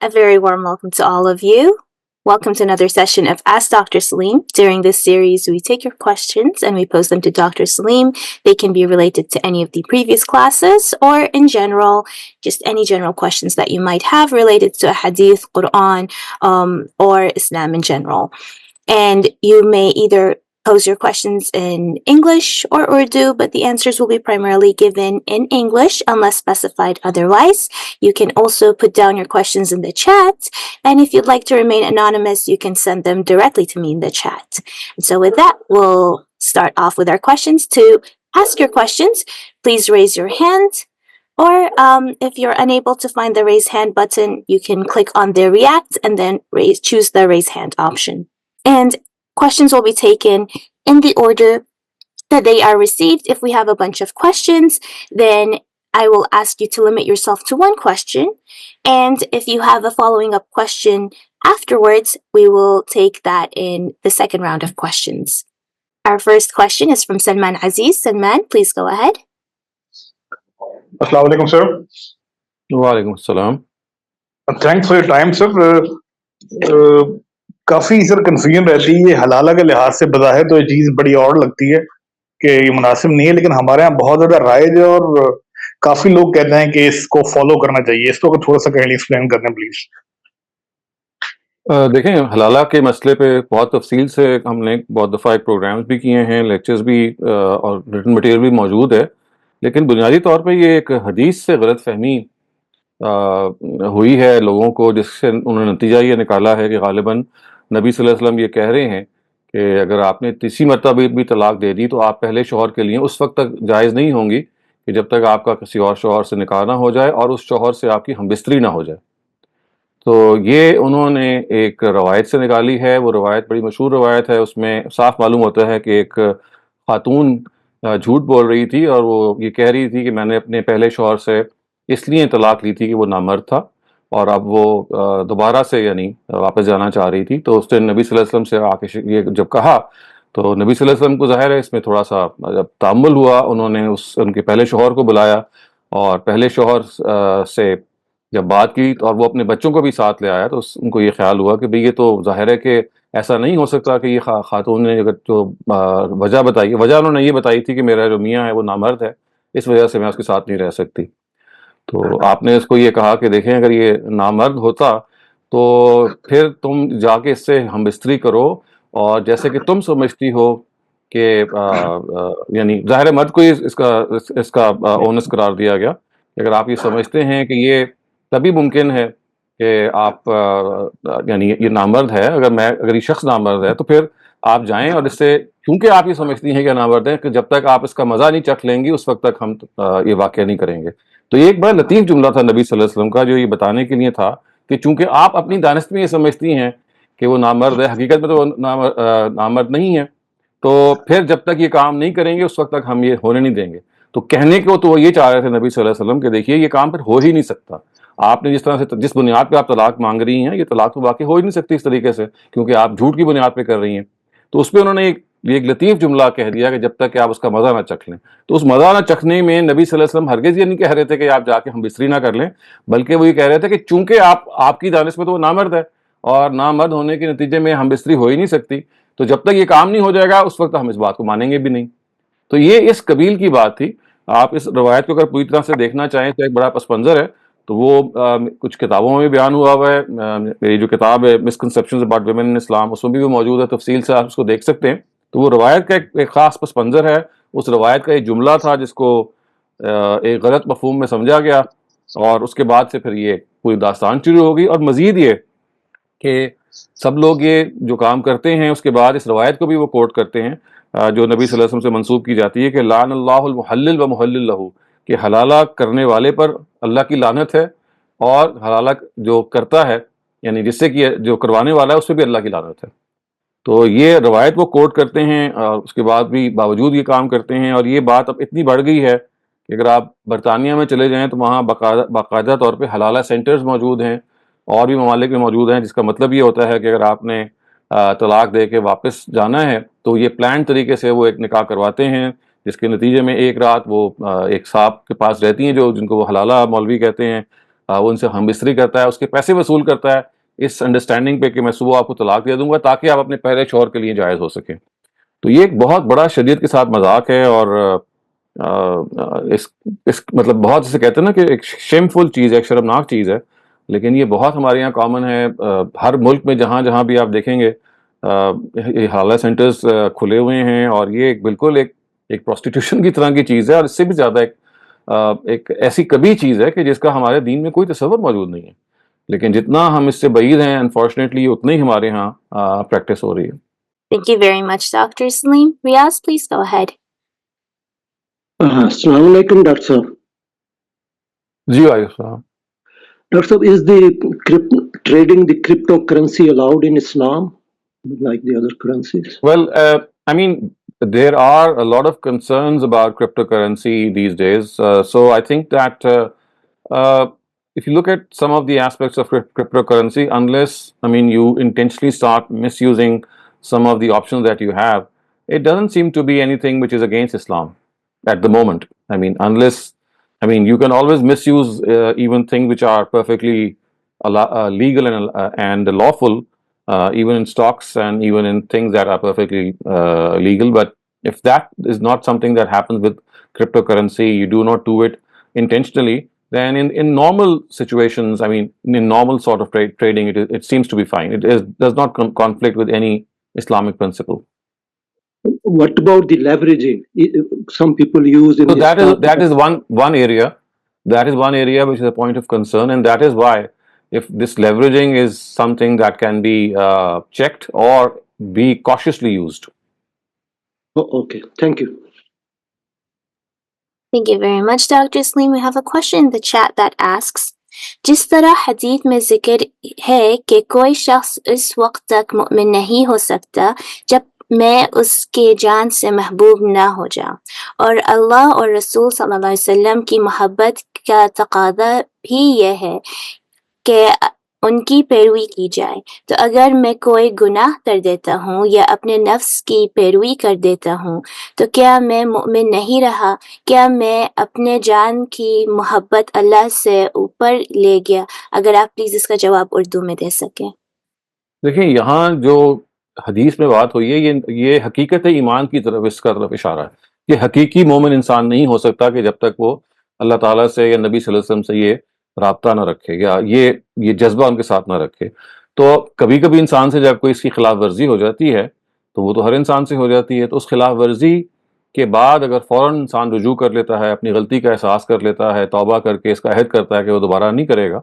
A very warm welcome to all of you. Welcome to another session of Ask Dr. Saleem. During this series, we take your questions and we pose them to Dr. Saleem. They can be related to any of the previous classes or in general, just any general questions that you might have related to a hadith, Quran, or Islam in general. And you may either pose your questions in English or Urdu, but the answers will be primarily given in English unless specified otherwise. You can also put down your questions in the chat, and if you'd like to remain anonymous, you can send them directly to me in the chat. And so with that, we'll start off with our questions. To ask your questions, please raise your hand, or if you're unable to find the raise hand button, you can click on the react and then choose the raise hand option. And questions will be taken in the order that they are received. If we have a bunch of questions, then I will ask you to limit yourself to one question. And if you have a following up question afterwards, we will take that in the second round of questions. Our first question is from Salman Aziz. Salman, please go ahead. Assalamu alaikum, sir. Wa alaikum assalam. Thanks for your time, sir. Coffee sir confusion رہتی ہے. یہ حلالہ کے لحاظ سے بظاہر تو یہ چیز بڑی اور لگتی ہے کہ یہ مناسب نہیں ہے, لیکن ہمارے یہاں بہت زیادہ رائج ہے اور کافی لوگ کہتے ہیں کہ اس کو فالو کرنا چاہیے. اس کو تھوڑا سا کہیں ایکسپلین کر دیں پلیز. دیکھیں, حلالہ کے مسئلے پہ بہت تفصیل سے ہم نے بہت دفعہ پروگرامز بھی کیے ہیں, لیکچرز بھی اور ریٹن مٹیریل بھی موجود ہے. لیکن بنیادی طور پہ یہ ایک حدیث سے غلط فہمی ہوئی ہے لوگوں کو, جس سے انہوں نے نتیجہ یہ نکالا ہے کہ غالباً نبی صلی اللہ علیہ وسلم یہ کہہ رہے ہیں کہ اگر آپ نے تیسری مرتبہ بھی طلاق دے دی تو آپ پہلے شوہر کے لیے اس وقت تک جائز نہیں ہوں گی کہ جب تک آپ کا کسی اور شوہر سے نکاح نہ ہو جائے اور اس شوہر سے آپ کی ہم بستری نہ ہو جائے. تو یہ انہوں نے ایک روایت سے نکالی ہے. وہ روایت بڑی مشہور روایت ہے. اس میں صاف معلوم ہوتا ہے کہ ایک خاتون جھوٹ بول رہی تھی اور وہ یہ کہہ رہی تھی کہ میں نے اپنے پہلے شوہر سے اس لیے طلاق لی تھی کہ وہ نامرد تھا, اور اب وہ دوبارہ سے یعنی واپس جانا چاہ رہی تھی. تو اس نے نبی صلی اللہ علیہ وسلم سے آ کے یہ جب کہا تو نبی صلی اللہ علیہ وسلم کو ظاہر ہے اس میں تھوڑا سا جب تأمل ہوا, انہوں نے ان کے پہلے شوہر کو بلایا اور پہلے شوہر سے جب بات کی اور وہ اپنے بچوں کو بھی ساتھ لے آیا, تو ان کو یہ خیال ہوا کہ بھئی یہ تو ظاہر ہے کہ ایسا نہیں ہو سکتا کہ یہ خاتون نے اگر جو وجہ بتائی, وجہ انہوں نے یہ بتائی تھی کہ میرا جو میاں ہے وہ نامرد ہے, اس وجہ سے میں اس کے ساتھ نہیں رہ سکتی. تو آپ نے اس کو یہ کہا کہ دیکھیں اگر یہ نامرد ہوتا تو پھر تم جا کے اس سے ہم بستری کرو, اور جیسے کہ تم سمجھتی ہو کہ یعنی ظاہر مرد کو اس کا اونس قرار دیا گیا کہ اگر آپ یہ سمجھتے ہیں کہ یہ تبھی ممکن ہے کہ آپ یعنی یہ نامرد ہے, اگر یہ شخص نامرد ہے تو پھر آپ جائیں اور اس سے, کیونکہ آپ یہ سمجھتی ہیں کہ نامرد ہے, کہ جب تک آپ اس کا مزہ نہیں چکھ لیں گی اس وقت تک ہم یہ واقعہ نہیں کریں گے. تو یہ ایک بڑا لطیف جملہ تھا نبی صلی اللہ علیہ وسلم کا, جو یہ بتانے کے لیے تھا کہ چونکہ آپ اپنی دانست میں یہ سمجھتی ہیں کہ وہ نامرد ہے, حقیقت میں تو وہ نامرد نہیں ہے, تو پھر جب تک یہ کام نہیں کریں گے اس وقت تک ہم یہ ہونے نہیں دیں گے. تو کہنے کو تو وہ یہ چاہ رہے تھے نبی صلی اللہ علیہ وسلم کہ دیکھیے یہ کام پھر ہو ہی نہیں سکتا. آپ نے جس طرح سے جس بنیاد پہ آپ طلاق مانگ رہی ہیں, یہ طلاق تو واقع ہو ہی نہیں سکتی اس طریقے سے, کیونکہ آپ جھوٹ کی بنیاد پہ کر رہی ہیں. تو اس پہ انہوں نے ایک لطیف جملہ کہہ دیا کہ جب تک کہ آپ اس کا مزہ نہ چکھ لیں. تو اس مزہ نہ چکھنے میں نبی صلی اللہ علیہ وسلم ہرگز یہ نہیں کہہ رہے تھے کہ آپ جا کے ہم بستری نہ کر لیں, بلکہ وہ یہ کہہ رہے تھے کہ چونکہ آپ کی دانش میں تو وہ نامرد ہے اور نامرد ہونے کے نتیجے میں ہم بستری ہو ہی نہیں سکتی, تو جب تک یہ کام نہیں ہو جائے گا اس وقت ہم اس بات کو مانیں گے بھی نہیں. تو یہ اس قبیل کی بات تھی. آپ اس روایت کو اگر پوری طرح سے دیکھنا چاہیں تو ایک بڑا پس منظر ہے, تو وہ کچھ کتابوں میں بیان ہوا ہے. میری جو کتاب ہے مسکنسیپشنز اباؤٹ ویمن ان اسلام, اس میں بھی وہ موجود ہے, تفصیل سے آپ اس کو دیکھ سکتے ہیں. تو وہ روایت کا ایک خاص پس منظر ہے. اس روایت کا ایک جملہ تھا جس کو ایک غلط مفہوم میں سمجھا گیا, اور اس کے بعد سے پھر یہ پوری داستان شروع ہوگی. اور مزید یہ کہ سب لوگ یہ جو کام کرتے ہیں اس کے بعد اس روایت کو بھی وہ کوٹ کرتے ہیں جو نبی صلی اللہ علیہ وسلم سے منسوب کی جاتی ہے کہ لعن اللہ المحلل و محلل لہ, کہ حلالہ کرنے والے پر اللہ کی لعنت ہے, اور حلالہ جو کرتا ہے یعنی جس سے کہ جو کروانے والا ہے اس پہ بھی اللہ کی لعنت ہے. تو یہ روایت وہ کوٹ کرتے ہیں اور اس کے بعد بھی باوجود یہ کام کرتے ہیں. اور یہ بات اب اتنی بڑھ گئی ہے کہ اگر آپ برطانیہ میں چلے جائیں تو وہاں باقاعدہ طور پہ حلالہ سینٹرز موجود ہیں, اور بھی ممالک میں موجود ہیں, جس کا مطلب یہ ہوتا ہے کہ اگر آپ نے طلاق دے کے واپس جانا ہے تو یہ پلان طریقے سے وہ ایک نکاح کرواتے ہیں, جس کے نتیجے میں ایک رات وہ ایک صاحب کے پاس رہتی ہیں جن کو وہ حلالہ مولوی کہتے ہیں, وہ ان سے ہم بستری کرتا ہے, اس کے پیسے وصول کرتا ہے اس انڈرسٹینڈنگ پہ کہ میں صبح آپ کو طلاق دے دوں گا تاکہ آپ اپنے پہلے شوہر کے لیے جائز ہو سکیں. تو یہ ایک بہت بڑا شریعت کے ساتھ مذاق ہے, اور اس مطلب بہت جسے کہتے ہیں نا کہ ایک شیمفل چیز ہے, ایک شرمناک چیز ہے, لیکن یہ بہت ہمارے یہاں کامن ہے. ہر ملک میں جہاں جہاں بھی آپ دیکھیں گے حالہ سینٹرز کھلے ہوئے ہیں, اور یہ بالکل ایک پروسٹیٹیوشن کی طرح کی چیز ہے, اور اس سے بھی زیادہ ایک ایسی کبھی چیز ہے کہ جس کا ہمارے دین میں کوئی تصور موجود نہیں ہے, لیکن جتنا ہم اس سے بعید ہیں انفارچونیٹلی اتنی ہی ہمارے ہاں پریکٹس ہو رہی ہے. Thank you very much, Dr. Saleem. Riaz, please go ahead. Assalamu alaikum, Dr. Sahab. جی وعلیکم السلام. Dr. Sahab, is the trading the cryptocurrency allowed in Islam like the other currencies? Well, I mean, there are a lot of concerns about cryptocurrency these days. So I think that if you look at some of the aspects of cryptocurrency, unless, I mean, you intentionally start misusing some of the options that you have, it doesn't seem to be anything which is against Islam at the moment. I mean, you can always misuse even things which are perfectly legal and lawful, even in stocks and even in things that are perfectly legal. But if that is not something that happens with cryptocurrency, you do not do it intentionally, then in normal situations, I mean, in normal sort of trading, it seems to be fine. Does not conflict with any Islamic principle. What about the leveraging? Some people use in So the that is one area. That is one area which is a point of concern, and that is why if this leveraging is something that can be checked or be cautiously used. Oh, okay, thank you. Thank you very much, Dr. Saleem. We have a question in the chat that asks, جس طرح حدیث میں ذکر ہے کہ کوئی شخص اس وقت تک مؤمن نہیں ہو سکتا جب میں اس کے جان سے محبوب نہ ہو جاؤں، اور اللہ اور رسول صلی اللہ علیہ وسلم کی محبت کا تقاضا بھی یہ ہے کہ ان کی پیروی کی جائے، تو اگر میں کوئی گناہ کر دیتا ہوں یا اپنے نفس کی پیروی کر دیتا ہوں تو کیا میں مومن نہیں رہا؟ کیا میں اپنے جان کی محبت اللہ سے اوپر لے گیا؟ اگر آپ پلیز اس کا جواب اردو میں دے سکیں. دیکھیں یہاں جو حدیث میں بات ہوئی ہے یہ حقیقت ایمان کی طرف اس کا طرف اشارہ ہے کہ حقیقی مومن انسان نہیں ہو سکتا کہ جب تک وہ اللہ تعالیٰ سے یا نبی صلی اللہ علیہ وسلم سے یہ رابطہ نہ رکھے یا یہ جذبہ ان کے ساتھ نہ رکھے. تو کبھی کبھی انسان سے جب کوئی اس کی خلاف ورزی ہو جاتی ہے تو وہ تو ہر انسان سے ہو جاتی ہے، تو اس خلاف ورزی کے بعد اگر فوراً انسان رجوع کر لیتا ہے، اپنی غلطی کا احساس کر لیتا ہے، توبہ کر کے اس کا عہد کرتا ہے کہ وہ دوبارہ نہیں کرے گا،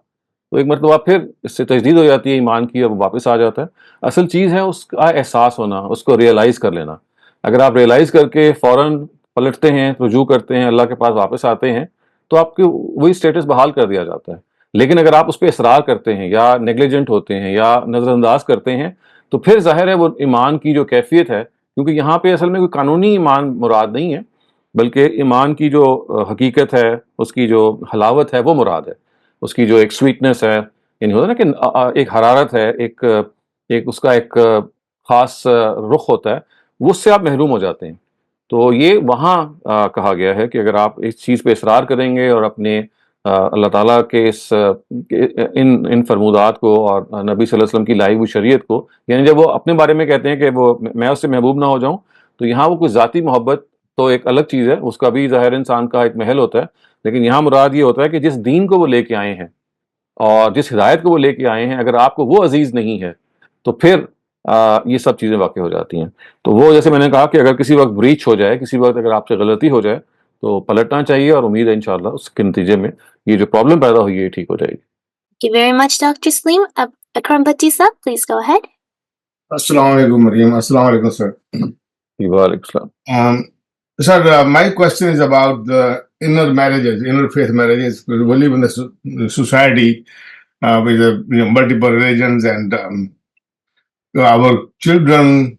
تو ایک مرتبہ پھر اس سے تجدید ہو جاتی ہے ایمان کی اور وہ واپس آ جاتا ہے. اصل چیز ہے اس کا احساس ہونا، اس کو ریئلائز کر لینا. اگر آپ ریئلائز کر کے فوراً پلٹتے ہیں، رجوع کرتے ہیں، اللہ کے پاس واپس آتے ہیں، تو آپ کے وہی سٹیٹس بحال کر دیا جاتا ہے. لیکن اگر آپ اس پہ اصرار کرتے ہیں یا نیگلیجنٹ ہوتے ہیں یا نظر انداز کرتے ہیں تو پھر ظاہر ہے وہ ایمان کی جو کیفیت ہے، کیونکہ یہاں پہ اصل میں کوئی قانونی ایمان مراد نہیں ہے بلکہ ایمان کی جو حقیقت ہے، اس کی جو حلاوت ہے وہ مراد ہے، اس کی جو ایک سویٹنس ہے، یعنی ہوتا ہے نا کہ ایک حرارت ہے، ایک اس کا ایک خاص رخ ہوتا ہے، وہ اس سے آپ محروم ہو جاتے ہیں. تو یہ وہاں کہا گیا ہے کہ اگر آپ اس چیز پہ اصرار کریں گے اور اپنے اللہ تعالیٰ کے ان فرمودات کو اور نبی صلی اللہ علیہ وسلم کی لائی ہوئی شریعت کو، یعنی جب وہ اپنے بارے میں کہتے ہیں کہ وہ میں اس سے محبوب نہ ہو جاؤں، تو یہاں وہ کوئی ذاتی محبت تو ایک الگ چیز ہے، اس کا بھی ظاہر انسان کا ایک محل ہوتا ہے، لیکن یہاں مراد یہ ہوتا ہے کہ جس دین کو وہ لے کے آئے ہیں اور جس ہدایت کو وہ لے کے آئے ہیں، اگر آپ کو وہ عزیز نہیں ہے تو پھر یہ سب چیزیں واقع ہو جاتی ہیں. تو وہ جیسے میں نے کہا کہ اگر کسی وقت بریچ ہو جائے، کسی وقت اگر آپ سے غلطی ہو جائے تو پلٹنا چاہیے، اور امید ہے انشاءاللہ اس کے نتیجے میں یہ جو پرابلم پیدا ہوئی ہے ٹھیک ہو جائے گی. Thank you very much, Dr. Saleem. Akram Batisa, please go ahead. Assalamu alaikum, Maryam. Assalamu alaikum, sir. وعلیکم السلام. Sir, my question is about the inner marriages, interfaith marriages. We live in a society with multiple religions, and our children,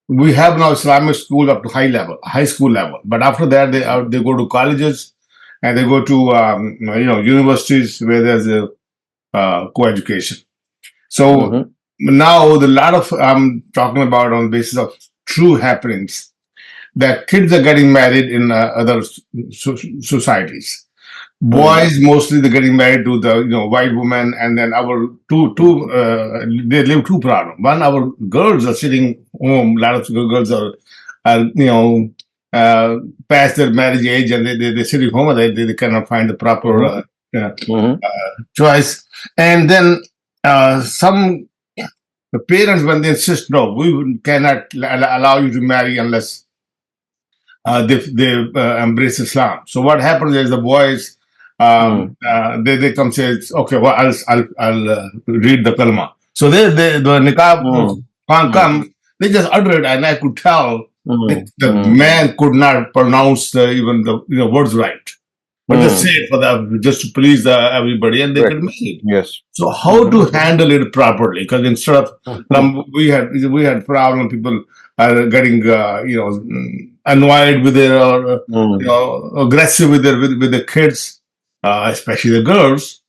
we have now Islamic school up to high school level. But after that, they go to colleges and they go to universities where there's a co-education. So now the lot of I'm talking about on the basis of true happenings that kids are getting married in other societies. Boys mostly they're getting married to the white woman, and then our they live two problems. One, our girls are sitting home. A lot of girls are past their marriage age, and they're sitting home, and they cannot find the proper choice. And then some the parents, when they insist, no, we cannot allow you to marry unless they embrace Islam. So what happens is the boys they come say, okay, well, I'll read the kalma. So the niqab can't come. They just utter it, and I could tell the man could not pronounce even the words right. But just say it for just to please everybody, and they can make it. Yes. So how to handle it properly? Because instead of we had problem, people are getting annoyed with it, or aggressive with the kids, especially the girls.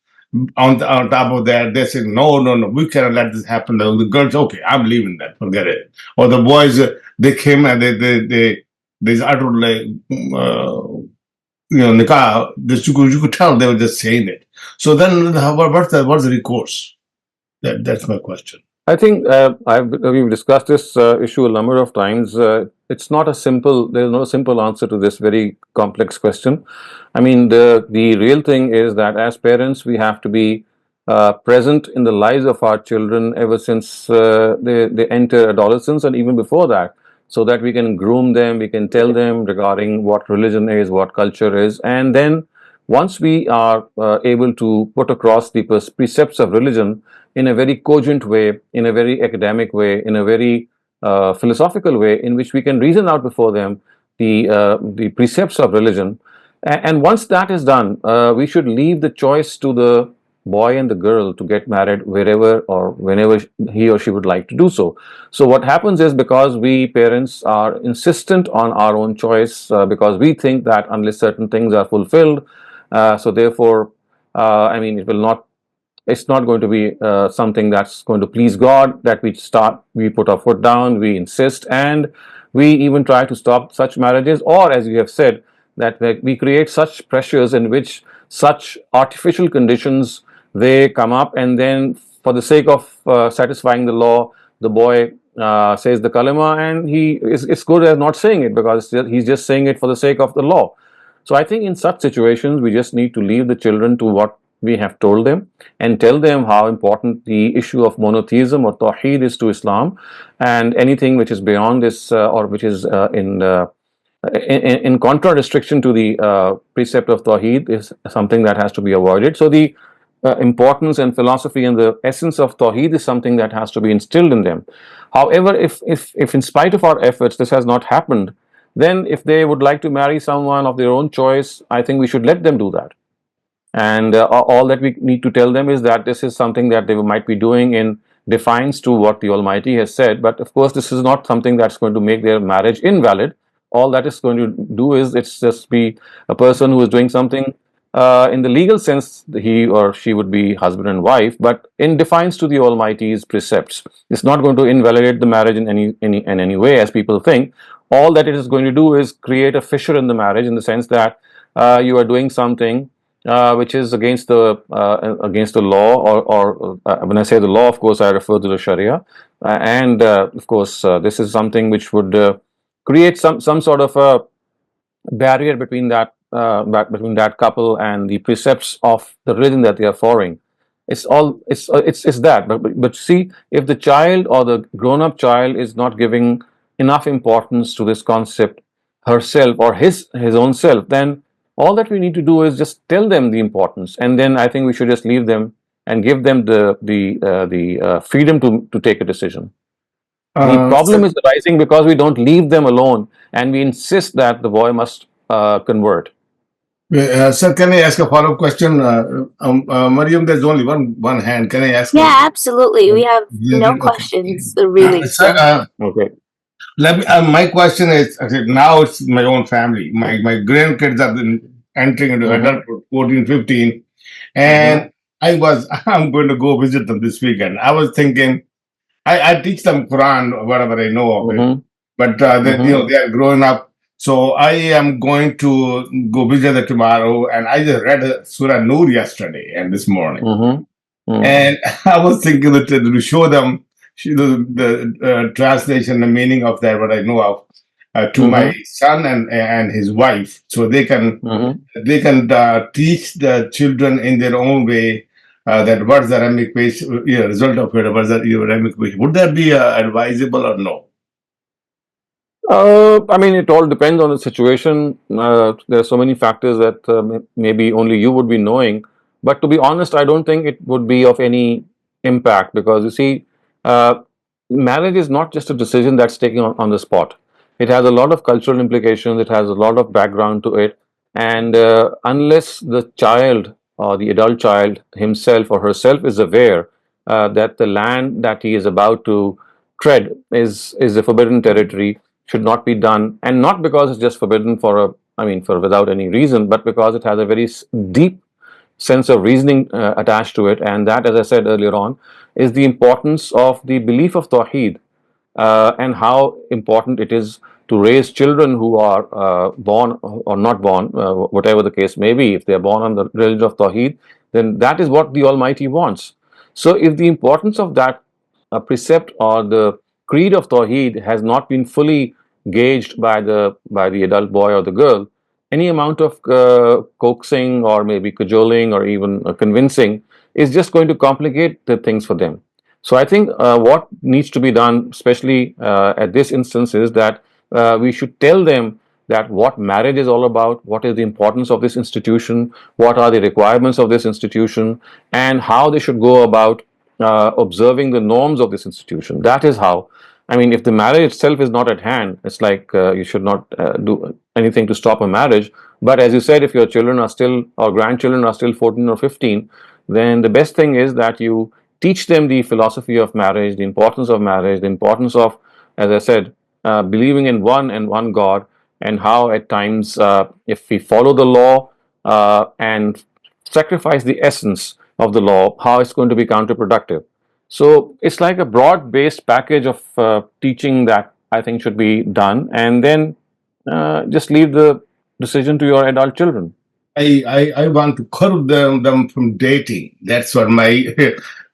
On top of that, they say no, we cannot let this happen. The girls, okay, I'm leaving that, forget it. Or the boys, they came and they utterly. Nikah, you could tell they were just saying it. So then, what's the recourse? That's my question. I think we've discussed this issue a number of times. It's not a simple. There's no simple answer to this very complex question. I mean, the real thing is that as parents, we have to be present in the lives of our children ever since they enter adolescence, and even before that, so that we can groom them, we can tell them regarding what religion is, what culture is, and then once we are able to put across the precepts of religion in a very cogent way, in a very academic way, in a very philosophical way, in which we can reason out before them the precepts of religion, and once that is done, we should leave the choice to the boy and the girl to get married wherever or whenever he or she would like to do so. So what happens is, because we parents are insistent on our own choice, because we think that unless certain things are fulfilled, so therefore, I mean, it's not going to be something that's going to please God, that we put our foot down, we insist, and we even try to stop such marriages, or as you have said, that we create such pressures in which such artificial conditions they come up, and then for the sake of satisfying the law, the boy says the kalima, and it's good as not saying it, because he's just saying it for the sake of the law. So I think in such situations, we just need to leave the children to what we have told them, and tell them how important the issue of monotheism or tawheed is to Islam, and anything which is beyond this or which is in contradistinction to the precept of tawheed is something that has to be avoided. So the importance and philosophy and the essence of tawheed is something that has to be instilled in them. However, if in spite of our efforts this has not happened, then if they would like to marry someone of their own choice, I think we should let them do that. And all that we need to tell them is that this is something that they might be doing in defiance to what the Almighty has said. But of course, this is not something that's going to make their marriage invalid. All that is going to do is it's just be a person who is doing something in the legal sense, he or she would be husband and wife, but in defiance to the Almighty's precepts. It's not going to invalidate the marriage in any way, as people think. All that it is going to do is create a fissure in the marriage, in the sense that you are doing something which is against the law, or when I say the law, of course, I refer to the Sharia, and of course, this is something which would create some sort of a barrier between that couple and the precepts of the religion that they are following. It's that. But see, if the child or the grown-up child is not giving enough importance to this concept herself or his own self, then all that we need to do is just tell them the importance, and then I think we should just leave them and give them the freedom to take a decision. The problem is arising because we don't leave them alone, and we insist that the boy must convert. Sir, can I ask a follow-up question? Mariam, there's only one hand. Can I ask? Yeah, absolutely. We have no questions, really. Okay. My question is, now it's my own family. My grandkids have been entering into adulthood, 14, 15, and I'm going to go visit them this weekend. I was thinking, I teach them Quran, whatever I know of it, but they are growing up. So I am going to go visit her tomorrow, and I just read Surah Nur yesterday and this morning. And I was thinking that to show them the translation, the meaning of that, what I know of, to my son and his wife, so they can teach the children in their own way that what's the Ramic page, result of it, what's the Ramic page. Would that be advisable or no? I mean, it all depends on the situation. There are so many factors that maybe only you would be knowing. But to be honest, I don't think it would be of any impact because you see, uh, marriage is not just a decision that's taken on the spot. It has a lot of cultural implications, it has a lot of background to it. And unless the child or the adult child himself or herself is aware that the land that he is about to tread is a forbidden territory, should not be done, and not because it's just forbidden for without any reason, but because it has a very deep sense of reasoning attached to it, and that, as I said earlier on, is the importance of the belief of Tawheed and how important it is to raise children who are born or not born, whatever the case may be. If they are born on the religion of Tawheed, then that is what the Almighty wants. So, if the importance of that precept or the creed of Tawheed has not been fully gauged by the adult boy or the girl, any amount of coaxing or maybe cajoling or even convincing is just going to complicate the things for them. So I think what needs to be done, especially at this instance, is that we should tell them that what marriage is all about, what is the importance of this institution, what are the requirements of this institution, and how they should go about observing the norms of this institution. That is how. I mean, if the marriage itself is not at hand, it's like you should not do anything to stop a marriage. But as you said, if your children are still or grandchildren are still 14 or 15, then the best thing is that you teach them the philosophy of marriage, the importance of, as I said, believing in one and one God, and how at times, if we follow the law and sacrifice the essence of the law, how it's going to be counterproductive. So it's like a broad-based package of teaching that I think should be done, and then just leave the decision to your adult children. I want to curb them from dating. That's what my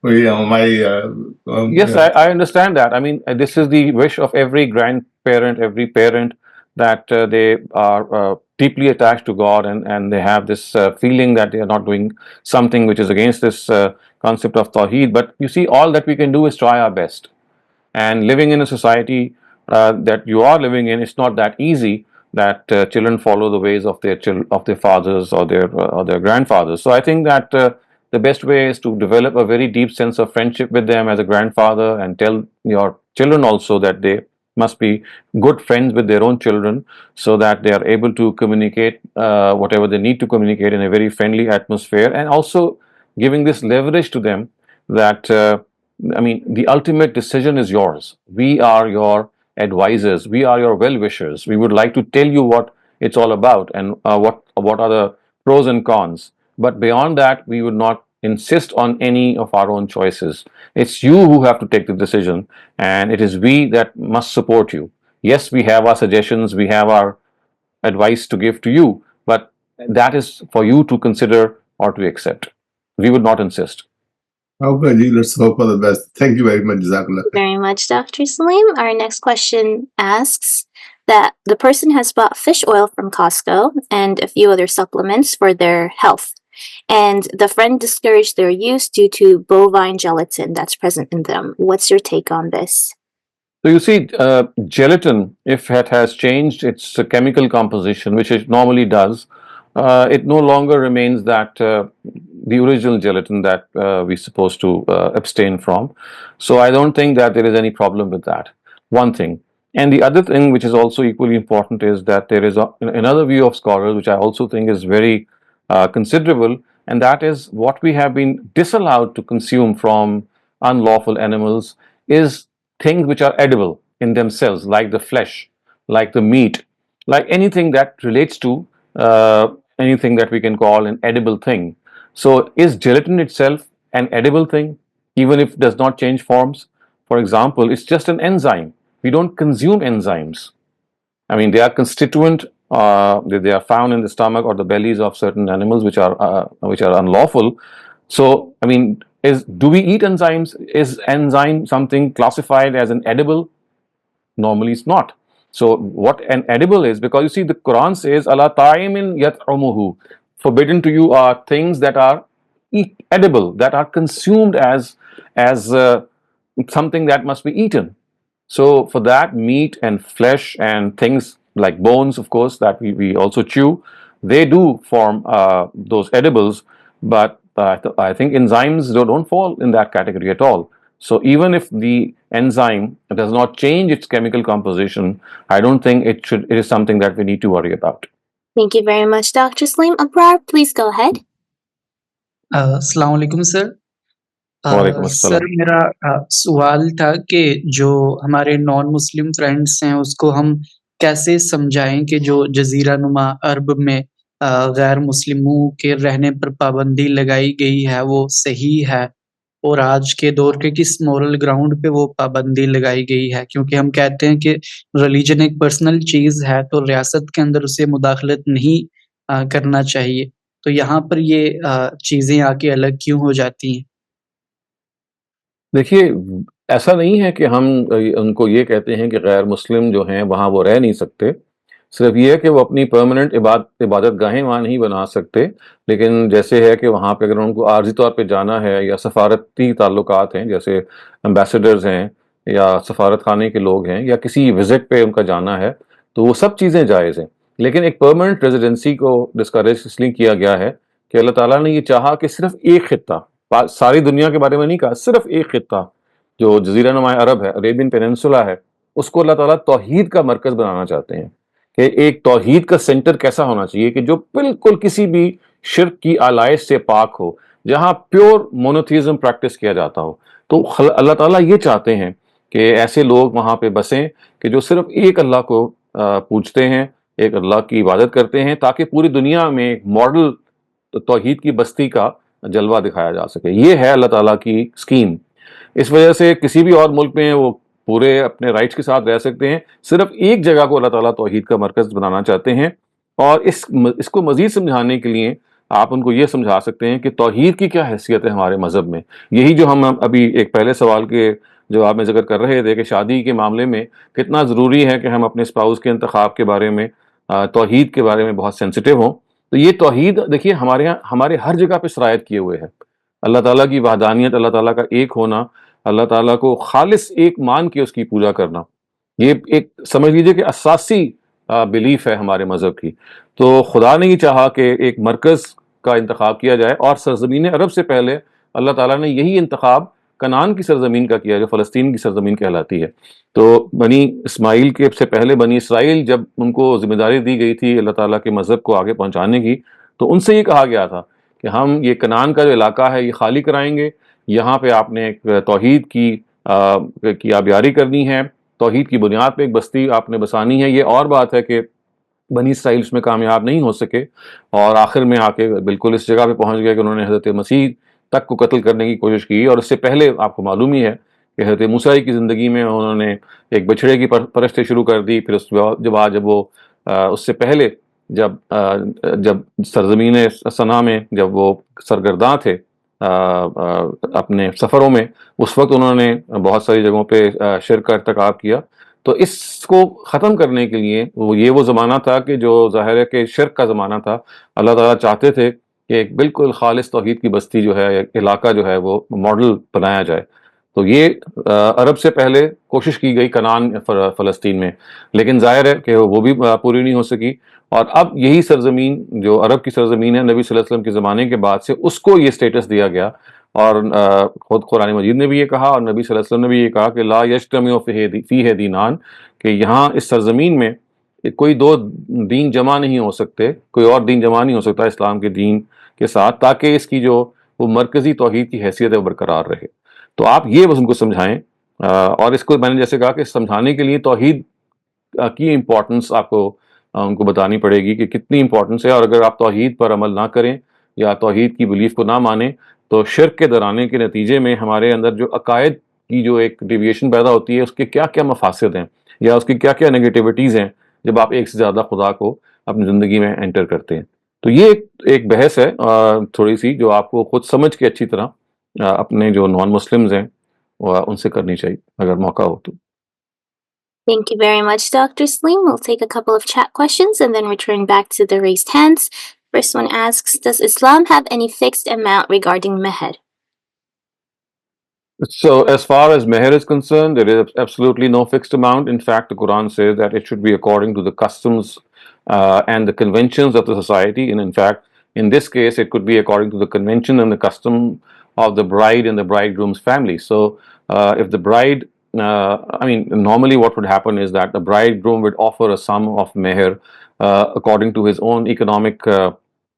Yes, I understand that. I mean, this is the wish of every grandparent, every parent, that they are deeply attached to God, and they have this feeling that they are not doing something which is against this concept of Tawheed. But you see, all that we can do is try our best. And living in a society that you are living in, it's not that easy that children follow the ways of their fathers or their grandfathers. So I think that the best way is to develop a very deep sense of friendship with them as a grandfather, and tell your children also that they must be good friends with their own children, so that they are able to communicate whatever they need to communicate in a very friendly atmosphere, and also giving this leverage to them that I mean, the ultimate decision is yours. We are your advisors. We are your well-wishers. We would like to tell you what it's all about, and what are the pros and cons. But beyond that, we would not insist on any of our own choices. It's you who have to take the decision, and it is we that must support you. Yes, we have our suggestions, we have our advice to give to you, but that is for you to consider or to accept. We would not insist. Okay, let's hope for the best. Thank you very much, Jazakallah. Very much, Dr. Saleem. Our next question asks that the person has bought fish oil from Costco and a few other supplements for their health, and the friend discouraged their use due to bovine gelatin that's present in them. What's your take on this? So you see, gelatin, if it has changed its chemical composition, which it normally does, it no longer remains that the original gelatin that we're supposed to abstain from. So I don't think that there is any problem with that. One thing. And the other thing, which is also equally important, is that there is another view of scholars, which I also think is very considerable, and that is what we have been disallowed to consume from unlawful animals is things which are edible in themselves, like the flesh, like the meat, like anything that relates to anything that we can call an edible thing. So, is gelatin itself an edible thing, even if it does not change forms? For example, it's just an enzyme. We don't consume enzymes. I mean, they are constituent. They are found in the stomach or the bellies of certain animals, which are unlawful. So, I mean, do we eat enzymes? Is enzyme something classified as an edible? Normally, it's not. So, what an edible is, because you see, the Quran says, "Allah ta'imin yat'umuhu." Forbidden to you are things that are edible, that are consumed as something that must be eaten. So for that, meat and flesh and things like bones, of course, that we also chew, they do form those edibles, but I think enzymes don't fall in that category at all. So even if the enzyme does not change its chemical composition, I don't think it is something that we need to worry about. Thank you very much, Dr. Saleem. Abrar, please go ahead. अस्सलाम वालेकुम sir. वालेकुम sir अस्सलाम। मेरा सवाल था कि जो हमारे नॉन मुस्लिम फ्रेंड्स हैं उसको हम कैसे समझाएं कि जो जजीरा नुमा अरब में गैर मुस्लिमों के रहने पर पाबंदी लगाई गई है वो सही है, और आज के दौर के किस मॉरल ग्राउंड पे वो पाबंदी लगाई गई है, क्योंकि हम कहते हैं कि रिलीजन एक पर्सनल चीज़ है तो रियासत के अंदर उसे मुदाखलत नहीं करना चाहिए, तो यहाँ पर ये चीज़ें आके अलग क्यों हो जाती हैं? देखिए, ऐसा नहीं है कि हम उनको ये कहते हैं कि गैर मुस्लिम जो हैं वहाँ वो रह नहीं सकते। सिर्फ ये है कि वो अपनी परमानेंट इबादत गाहें वहाँ नहीं बना सकते, लेकिन जैसे है कि वहाँ पे अगर उनको आर्जी तौर पे जाना है या सफारती ताल्लुकात हैं, जैसे एम्बेसडर्स हैं या सफारत खाने के लोग हैं या किसी विजिट पे उनका जाना है, तो वो सब चीज़ें जायज़ हैं। लेकिन एक परमानेंट रेजिडेंसी को डिस्करेज इसलिए किया गया है कि अल्लाह ताला ने ये चाहा कि सिर्फ एक खित्ता, सारी दुनिया के बारे में नहीं कहा, सिर्फ एक खित्ता जो जजीरा नुमा अरब है, अरेबियन पेनिनसुला है, उसको अल्लाह ताला तौहीद का मरकज़ बनाना चाहते हैं कि एक तौहीद का सेंटर कैसा होना चाहिए कि जो बिल्कुल किसी भी शिर्क की आलाइश से पाक हो, जहाँ प्योर मोनोथीज़म प्रैक्टिस किया जाता हो। तो अल्लाह ताला ये चाहते हैं कि ऐसे लोग वहाँ पे बसें कि जो सिर्फ एक अल्लाह को पूजते हैं, एक अल्लाह की इबादत करते हैं, ताकि पूरी दुनिया में एक मॉडल तौहीद की बस्ती का जलवा दिखाया जा सके। ये है अल्लाह ताला की स्कीम। इस वजह से किसी भी और मुल्क में वो पूरे अपने राइट्स के साथ रह सकते हैं, सिर्फ एक जगह को अल्लाह ताला तौहीद का मरकज़ बनाना चाहते हैं। और इसको मज़ीद समझाने के लिए आप उनको ये समझा सकते हैं कि तौहीद की क्या हैसियत है हमारे मज़हब में। यही जो हम अभी एक पहले सवाल के जवाब में ज़िक्र कर रहे थे कि शादी के मामले में कितना ज़रूरी है कि हम अपने स्पाउस के इंतखाब के बारे में, तौहीद के बारे में बहुत सेंसिटिव हों। तो ये तौहीद देखिए हमारे यहाँ हमारे हर जगह पे शरायत किए हुए है। अल्लाह ताला की वहदानियत, अल्लाह ताला का एक होना, अल्लाह ताला को खालिस एक मान के उसकी पूजा करना, ये एक समझ लीजिए कि असासी बिलीफ है हमारे मज़हब की। तो खुदा ने ये चाहा कि एक मरकज़ का इंतखाब किया जाए, और सरज़मीन अरब से पहले अल्लाह ताला ने यही इंतखाब कनान की सरज़मीन का किया, जो फ़लस्तीन की सरज़मीन कहलाती है। तो बनी इस्माइल के से पहले बनी इसराइल जब उनको ज़िम्मेदारी दी गई थी अल्लाह ताला के मज़हब को आगे पहुँचाने की, तो उनसे ये कहा गया था कि हम ये कनान का जो इलाका है ये खाली कराएंगे, यहाँ पे आपने एक तौहीद की आबियारी करनी है, तौहीद की बुनियाद पे एक बस्ती आपने बसानी है। ये और बात है कि बनी इसराइल उसमें कामयाब नहीं हो सके और आखिर में आके बिल्कुल इस जगह पे पहुंच गए कि उन्होंने हज़रत मसीह तक को कत्ल करने की कोशिश की। और उससे पहले आपको मालूम ही है कि हज़रत मूसा की ज़िंदगी में उन्होंने एक बछड़े की परस्ती शुरू कर दी। फिर जब वो उससे पहले जब सरज़मीन सना में जब वो सरगर्दां थे अपने सफ़रों में, उस वक्त उन्होंने बहुत सारी जगहों पे शिर्क का इर्तिकाब किया। तो इसको ख़त्म करने के लिए वो ज़माना था कि जो ज़ाहिर है कि शिर्क का ज़माना था। अल्लाह ताला चाहते थे कि एक बिल्कुल खालिस तौहीद की बस्ती जो है, इलाका जो है वो मॉडल बनाया जाए। तो ये अरब से पहले कोशिश की गई कनान फ़लस्तीन में, लेकिन ज़ाहिर है कि वो भी पूरी नहीं हो सकी। और अब यही सरज़मीन जो अरब की सरज़मीन है, नबी सल्लल्लाहु अलैहि वसल्लम के ज़माने के बाद से उसको ये स्टेटस दिया गया। और खुद कुरान मजीद ने भी ये कहा और नबी सल्लल्लाहु अलैहि वसल्लम ने भी ये कहा कि ला यज्तमिउ फ़ीहि दीनान, कि यहाँ इस सरज़मीन में कोई दो दीन जमा नहीं हो सकते, कोई और दीन जमा नहीं हो सकता इस्लाम के दीन के साथ, ताकि इसकी जो वो मरकज़ी तौहीद की हैसियत है वो बरकरार रहे। तो आप ये बस उनको समझाएं। और इसको मैंने जैसे कहा कि समझाने के लिए तौहीद की इम्पोर्टेंस आपको उनको बतानी पड़ेगी कि कितनी इम्पोर्टेंस है। और अगर आप तौहीद पर अमल ना करें या तौहीद की बिलीफ को ना मानें, तो शिर्क के दराने के नतीजे में हमारे अंदर जो अकायद की जो एक डिविएशन पैदा होती है, उसके क्या क्या मफासिद हैं या उसकी क्या क्या नेगेटिविटीज़ हैं, जब आप एक से ज़्यादा खुदा को अपनी ज़िंदगी में एंटर करते हैं। तो ये एक बहस है थोड़ी सी, जो आपको खुद समझ के अच्छी तरह अपने जो नॉन मुस्लिम्स हैं उनसे करनी चाहिए अगर मौका हो तो। Thank you very much, Dr. Saleem. We'll take a couple of chat questions and then return back to the raised hands. First one asks, does Islam have any fixed amount regarding meher? So as far as meher is concerned, there is absolutely no fixed amount. In fact, the Quran says that it should be according to the customs and the conventions of the society. And in fact, in this case, it could be according to the convention and the custom of the bride and the bridegroom's family. So if the bride, normally what would happen is that the bridegroom would offer a sum of meher according to his own economic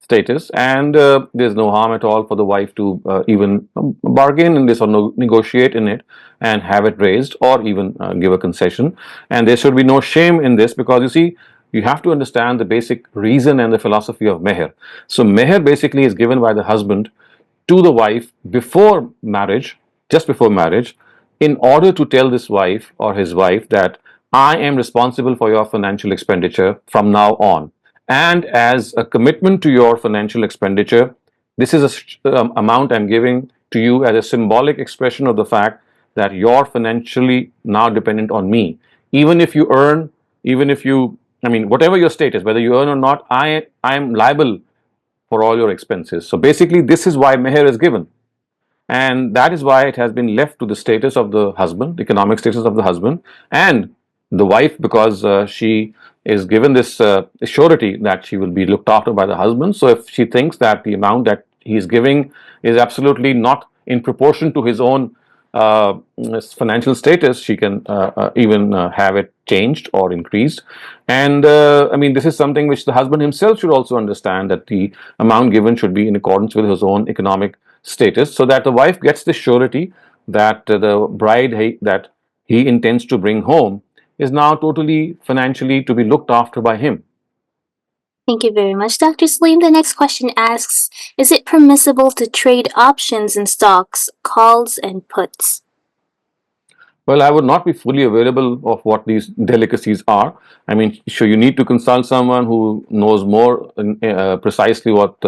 status, and there's no harm at all for the wife to even bargain in this or negotiate in it and have it raised, or even give a concession. And there should be no shame in this, because you see, you have to understand the basic reason and the philosophy of meher. So meher basically is given by the husband to the wife before marriage, just before marriage, in order to tell this wife or his wife that I am responsible for your financial expenditure from now on. And as a commitment to your financial expenditure, this is a amount I'm giving to you as a symbolic expression of the fact that you're financially now dependent on me. Even if you earn, even if you, whatever your status, whether you earn or not, I am liable for all your expenses. So basically, this is why meher is given. And that is why it has been left to the status of the husband, economic status of the husband, and the wife, because she is given this surety that she will be looked after by the husband. So if she thinks that the amount that he is giving is absolutely not in proportion to his own financial status, she can even have it changed or increased. And this is something which the husband himself should also understand, that the amount given should be in accordance with his own economic status, so that the wife gets the surety that the bride that he intends to bring home is now totally financially to be looked after by him. Thank you very much, Dr. Saleem. The next question asks, is it permissible to trade options in stocks, calls, and puts? Well, I would not be fully available of what these delicacies are. Sure, you need to consult someone who knows more precisely what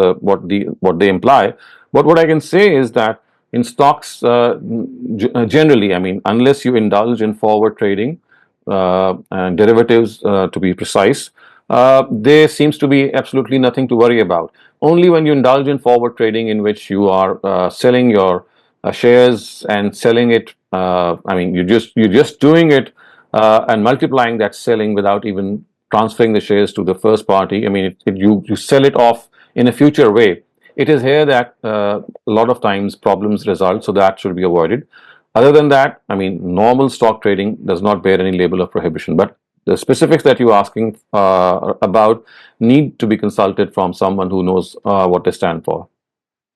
they imply. But what I can say is that in stocks, generally, unless you indulge in forward trading and derivatives, to be precise, there seems to be absolutely nothing to worry about. Only when you indulge in forward trading, in which you are selling your shares and selling it. You're just doing it and multiplying that selling without even transferring the shares to the first party. You sell it off in a future way. It is here that a lot of times problems result, so that should be avoided. Other than that, normal stock trading does not bear any label of prohibition. But the specifics that you're asking about need to be consulted from someone who knows what they stand for.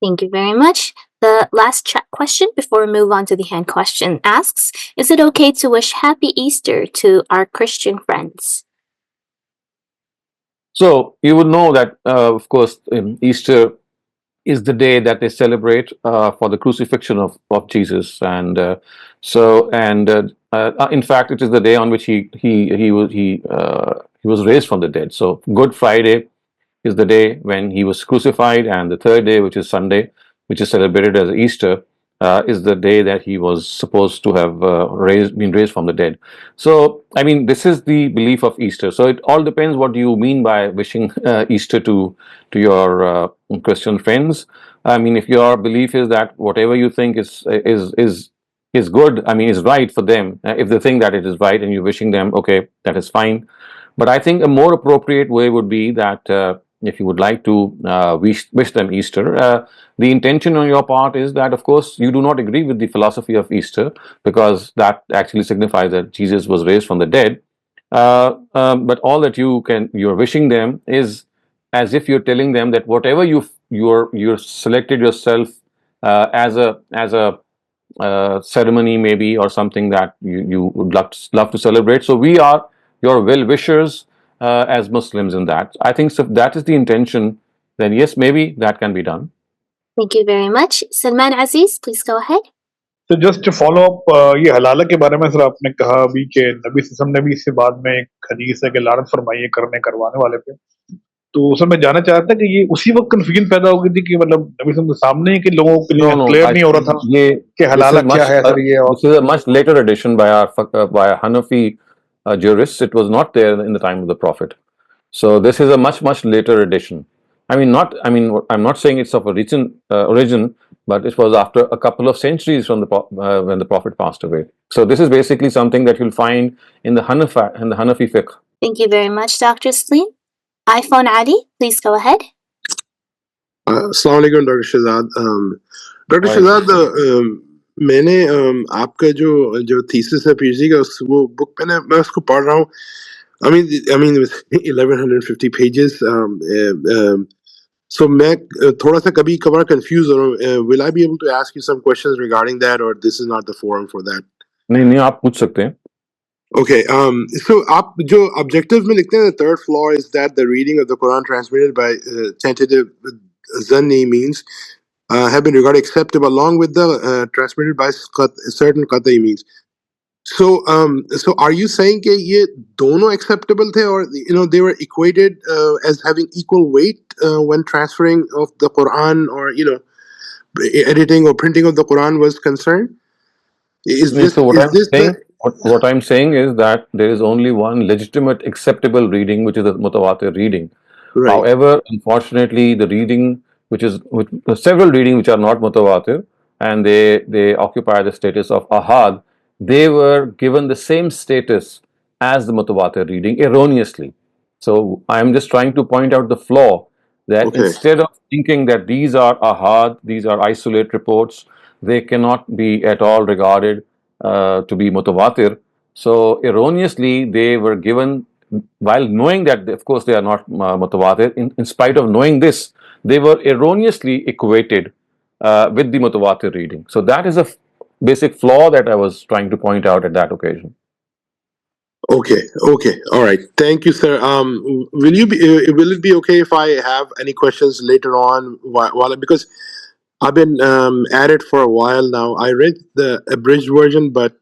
Thank you very much. The last chat question before we move on to the hand question asks, is it okay to wish Happy Easter to our Christian friends? So you would know that, of course, Easter is the day that they celebrate for the crucifixion of Jesus, and in fact, it is the day on which he was raised from the dead. So Good Friday is the day when he was crucified, and the third day, which is Sunday, which is celebrated as Easter, is the day that he was supposed to have been raised from the dead. So, this is the belief of Easter. So it all depends what you mean by wishing Easter to your Christian friends. If your belief is that whatever you think is good, is right for them. If they think that it is right and you're wishing them, okay, that is fine. But I think a more appropriate way would be that if you would like to wish them Easter, the intention on your part is that, of course, you do not agree with the philosophy of Easter, because that actually signifies that Jesus was raised from the dead. But all that you're wishing them is as if you're telling them that whatever you're selected yourself as a ceremony, maybe, or something that you would love to celebrate. So we are your well-wishers as Muslims in that. I think so if that is the intention, then yes, maybe that can be done. Thank you very much. Salman Aziz, please go ahead. तो just follow up, ये हलाला के बारे में sir आपने कहा अभी कि नबी सल्लल्लाहु अलैहि वसल्लम ने भी इससे बाद में एक हदीस है कि लानत फरमाई है करवाने वाले पे। तो सर मैं जानना चाह रहा था कि ये उसी वक्त कंफ्यूजन पैदा हो गई थी कि मतलब नबी सल्लल्लाहु अलैहि वसल्लम के सामने कि लोगों के लिए No, क्लियर नहीं हो रहा था कि this हलाला is क्या much है सर ये, और this is a much later addition by our Hanafi jurists. It was not there in the time of the Prophet. So this is a much later addition. I'm not saying it's of a recent origin, but it was after a couple of centuries from when the Prophet passed away. So this is basically something that you'll find in the Hanafi fiqh. Thank you very much, Dr. Saleem. iPhone Adi, please go ahead. अस्सलाम वालेकुम doctor Shahzad. Doctor Right. Shahzad, मैंने आपका जो thesis है PhD का वो book पे मैं उसको पढ़ रहा हूँ। I mean 1150 pages. So मैं थोड़ा सा कभी कभार कंफ्यूज हो रहा हूँ। Will I be able to ask you some questions regarding that, or this is not the forum for that? नहीं आप पूछ सकते हैं। Okay, so आप जो objective में लिखते हैं, the third flaw is that the reading of the Quran transmitted by tentative zanni means have been regarded acceptable along with the transmitted by certain qat'i means. So are you saying कि ये दोनों acceptable थे, or they were equated as having equal weight when transferring of the Quran, or editing or printing of the Quran was concerned? So what I'm saying is that there is only one legitimate acceptable reading, which is the mutawatir reading. Right. However, unfortunately, the reading with several readings which are not mutawatir and they occupy the status of ahad, they were given the same status as the mutawatir reading erroneously. So I am just trying to point out the flaw that Okay. instead of thinking that these are ahad, these are isolate reports, they cannot be at all regarded to be mutawatir. So erroneously they were given, while knowing that of course they are not mutawatir, in spite of knowing this, they were erroneously equated with the mutawatir reading. So that is a basic flaw that I was trying to point out at that occasion. Okay, all right. Thank you, sir. Will it be okay if I have any questions later on because I've been at it for a while now. I read the abridged version, but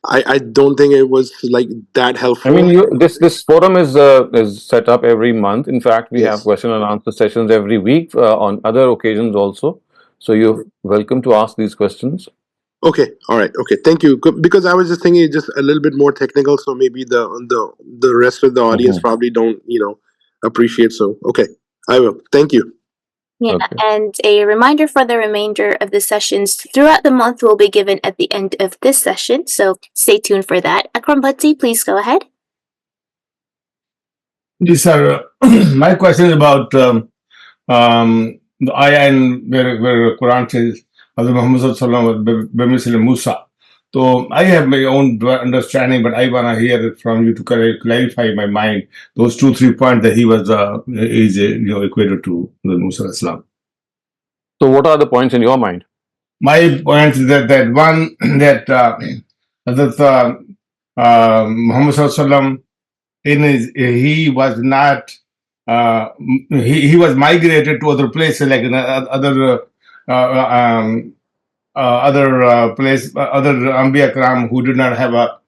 I don't think it was like that helpful. I mean, this forum is set up every month. In fact, we have question and answer sessions every week on other occasions also. So you're welcome to ask these questions. Okay, all right. Okay, thank you. Because I was just thinking just a little bit more technical, so maybe the rest of the audience probably don't appreciate. So okay, I will. Thank you. Yeah, okay. And a reminder for the remainder of the sessions throughout the month will be given at the end of this session, so stay tuned for that. Akram Bhatti, please go ahead. Yes, sir. My question is about the ayah where Quran says Hazrat Muhammad Sallallahu Alaihi Wasallam Musa. So I have my own understanding, but I want to hear it from you to clarify my mind. Those 2-3 points that he was equated to the Musa Islam. So what are the points in your mind? My point is that one that Hazrat Muhammad Sallallahu he was not he was migrated to other places like other Anbiya Karam who did not have a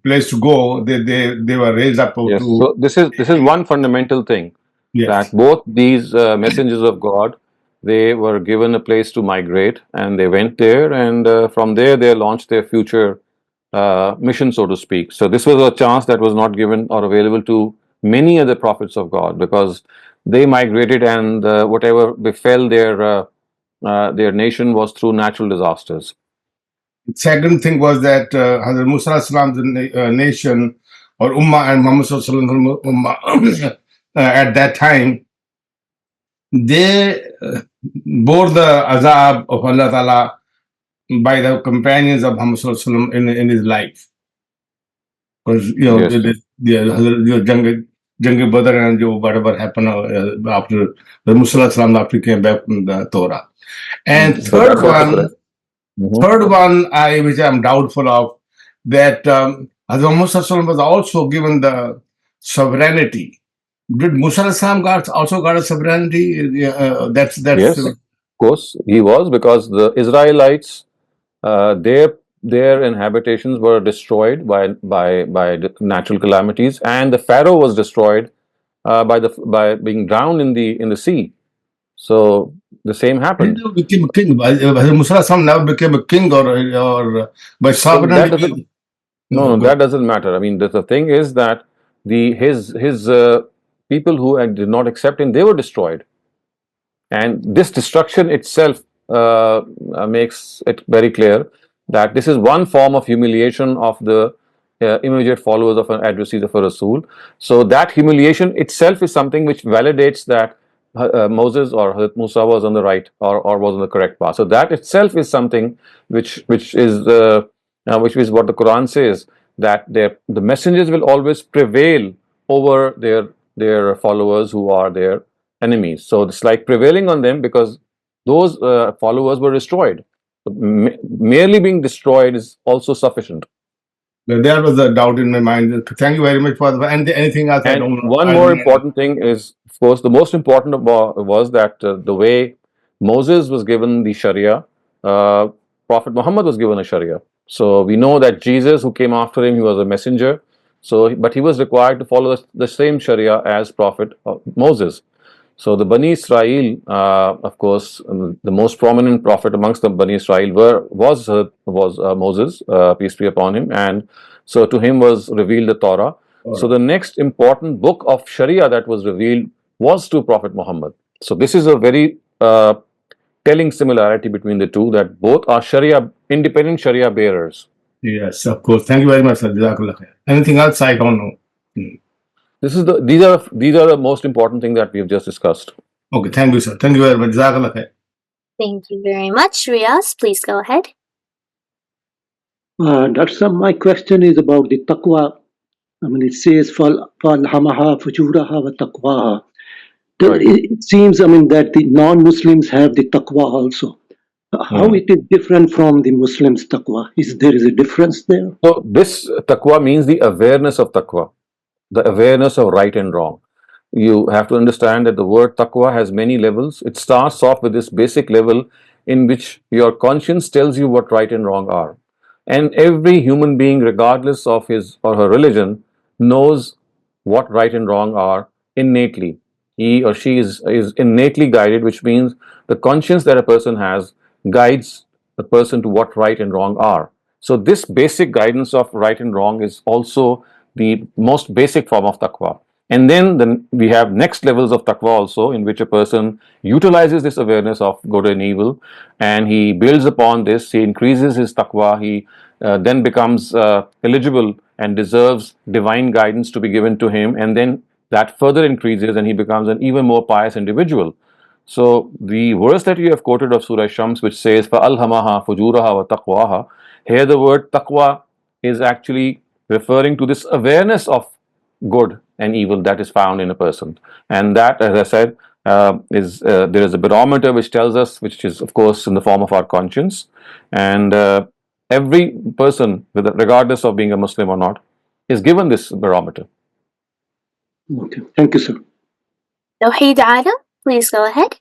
place to go. They were raised up yes. to. So this is one fundamental thing. Yes. That both these messengers of God, they were given a place to migrate, and they went there, and from there they launched their future mission, so to speak. So this was a chance that was not given or available to many other prophets of God, because they migrated, and whatever befell their nation was through natural disasters. Second thing was that Hazrat Musa Islam's nation or Ummah and Muhammad Ummah at that time, they bore the azab of Allah Ta'ala by the companions of Muhammad in his life. Because, Jang Badr and whatever happened after the Musa Islam, after he came back from the Torah. And third one, which I'm doubtful of, that Hazrat Muhammad was also given the sovereignty. Did Musa Islam also got a sovereignty? Yes. course, he was, because the Israelites, their inhabitations were destroyed by the natural calamities, and the Pharaoh was destroyed by being drowned in the sea. So the same He happened. never became a king. Musa never became a king or by Well, sovereign. that doesn't. No, that doesn't matter. I mean, the thing is that his people who did not accept him, they were destroyed, and this destruction itself makes it very clear that this is one form of humiliation of the immediate followers of an adversaries of a Rasul. So that humiliation itself is something which validates that Moses or Hazrat Musa was on the right, or was on the correct path. So that itself is something which is what the Quran says, that the messengers will always prevail over their followers who are their enemies. So it's like prevailing on them because those followers were destroyed. Merely being destroyed is also sufficient. There was a doubt in my mind. Thank you very much for anything else. I don't And know. one more important thing is, of course, the most important was that the way Moses was given the Sharia, Prophet Muhammad was given a Sharia. So we know that Jesus, who came after him, he was a messenger. So, but he was required to follow the same Sharia as Prophet Moses. So the Bani Israel, of course, the most prominent prophet amongst the Bani Israel was Moses, peace be upon him, and so to him was revealed the Torah. So the next important book of Sharia that was revealed was to Prophet Muhammad. So this is a very telling similarity between the two, that both are Sharia, independent Sharia bearers. Yes, of course. Thank you very much, sir. Jazakallah khair. Anything else? I don't know. These are the most important things that we have just discussed. Okay, thank you, sir. Thank you very much. Jazakallah khair. Thank you very much. Riaz, please go ahead. Dr. My question is about the taqwa. I mean, it says, فَالْهَمَهَا فُجُورَهَا وَتَقْوَاهَا. Right. It seems, I mean, that the non-Muslims have the taqwa also. How it is different from the Muslims' taqwa? There is a difference there? So this taqwa means the awareness of taqwa, the awareness of right and wrong. You have to understand that the word taqwa has many levels. It starts off with this basic level in which your conscience tells you what right and wrong are. And every human being, regardless of his or her religion, knows what right and wrong are innately. He or she is innately guided, which means the conscience that a person has guides the person to what right and wrong are. So this basic guidance of right and wrong is also the most basic form of taqwa. And then we have next levels of taqwa also, in which a person utilizes this awareness of good and evil, and he builds upon this, he increases his taqwa, he then becomes eligible and deserves divine guidance to be given to him, and then that further increases and he becomes an even more pious individual. So the verse that you have quoted of Surah Shams, which says فَأَلْهَمَهَا فُجُورَهَا وَتَقْوَاهَا, here the word taqwa is actually referring to this awareness of good and evil that is found in a person. And that, as I said, there is a barometer which tells us, which is of course in the form of our conscience, and every person, regardless of being a Muslim or not, is given this barometer. Okay, thank you, sir. Tawheed Adam, please go ahead.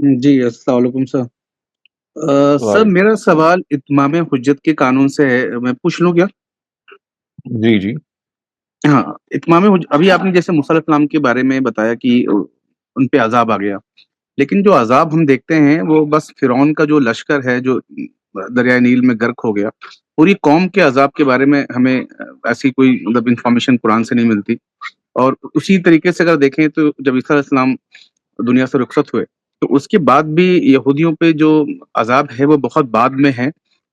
जी अस्सलाम वालेकुम sir. Sir मेरा सवाल इत्माम हुज्जत के कानून से है, मैं पूछ लूं क्या? जी जी। हाँ, इत्माम अभी आपने जैसे मूसा अलैहिस्सलाम के बारे में बताया कि उन पे अजाब आ गया, लेकिन जो अजाब हम देखते हैं वो बस फिरौन का जो लश्कर है जो दरियाए नील में गर्क हो गया, पूरी कौम के अजाब के बारे में हमें ऐसी कोई मतलब इंफॉर्मेशन कुरान से नहीं मिलती। और उसी तरीके से अगर देखें तो जब ईसा अलैहिस्सलाम दुनिया से रुखसत हुए तो उसके बाद भी यहूदियों पे जो अजाब है वो बहुत बाद में है,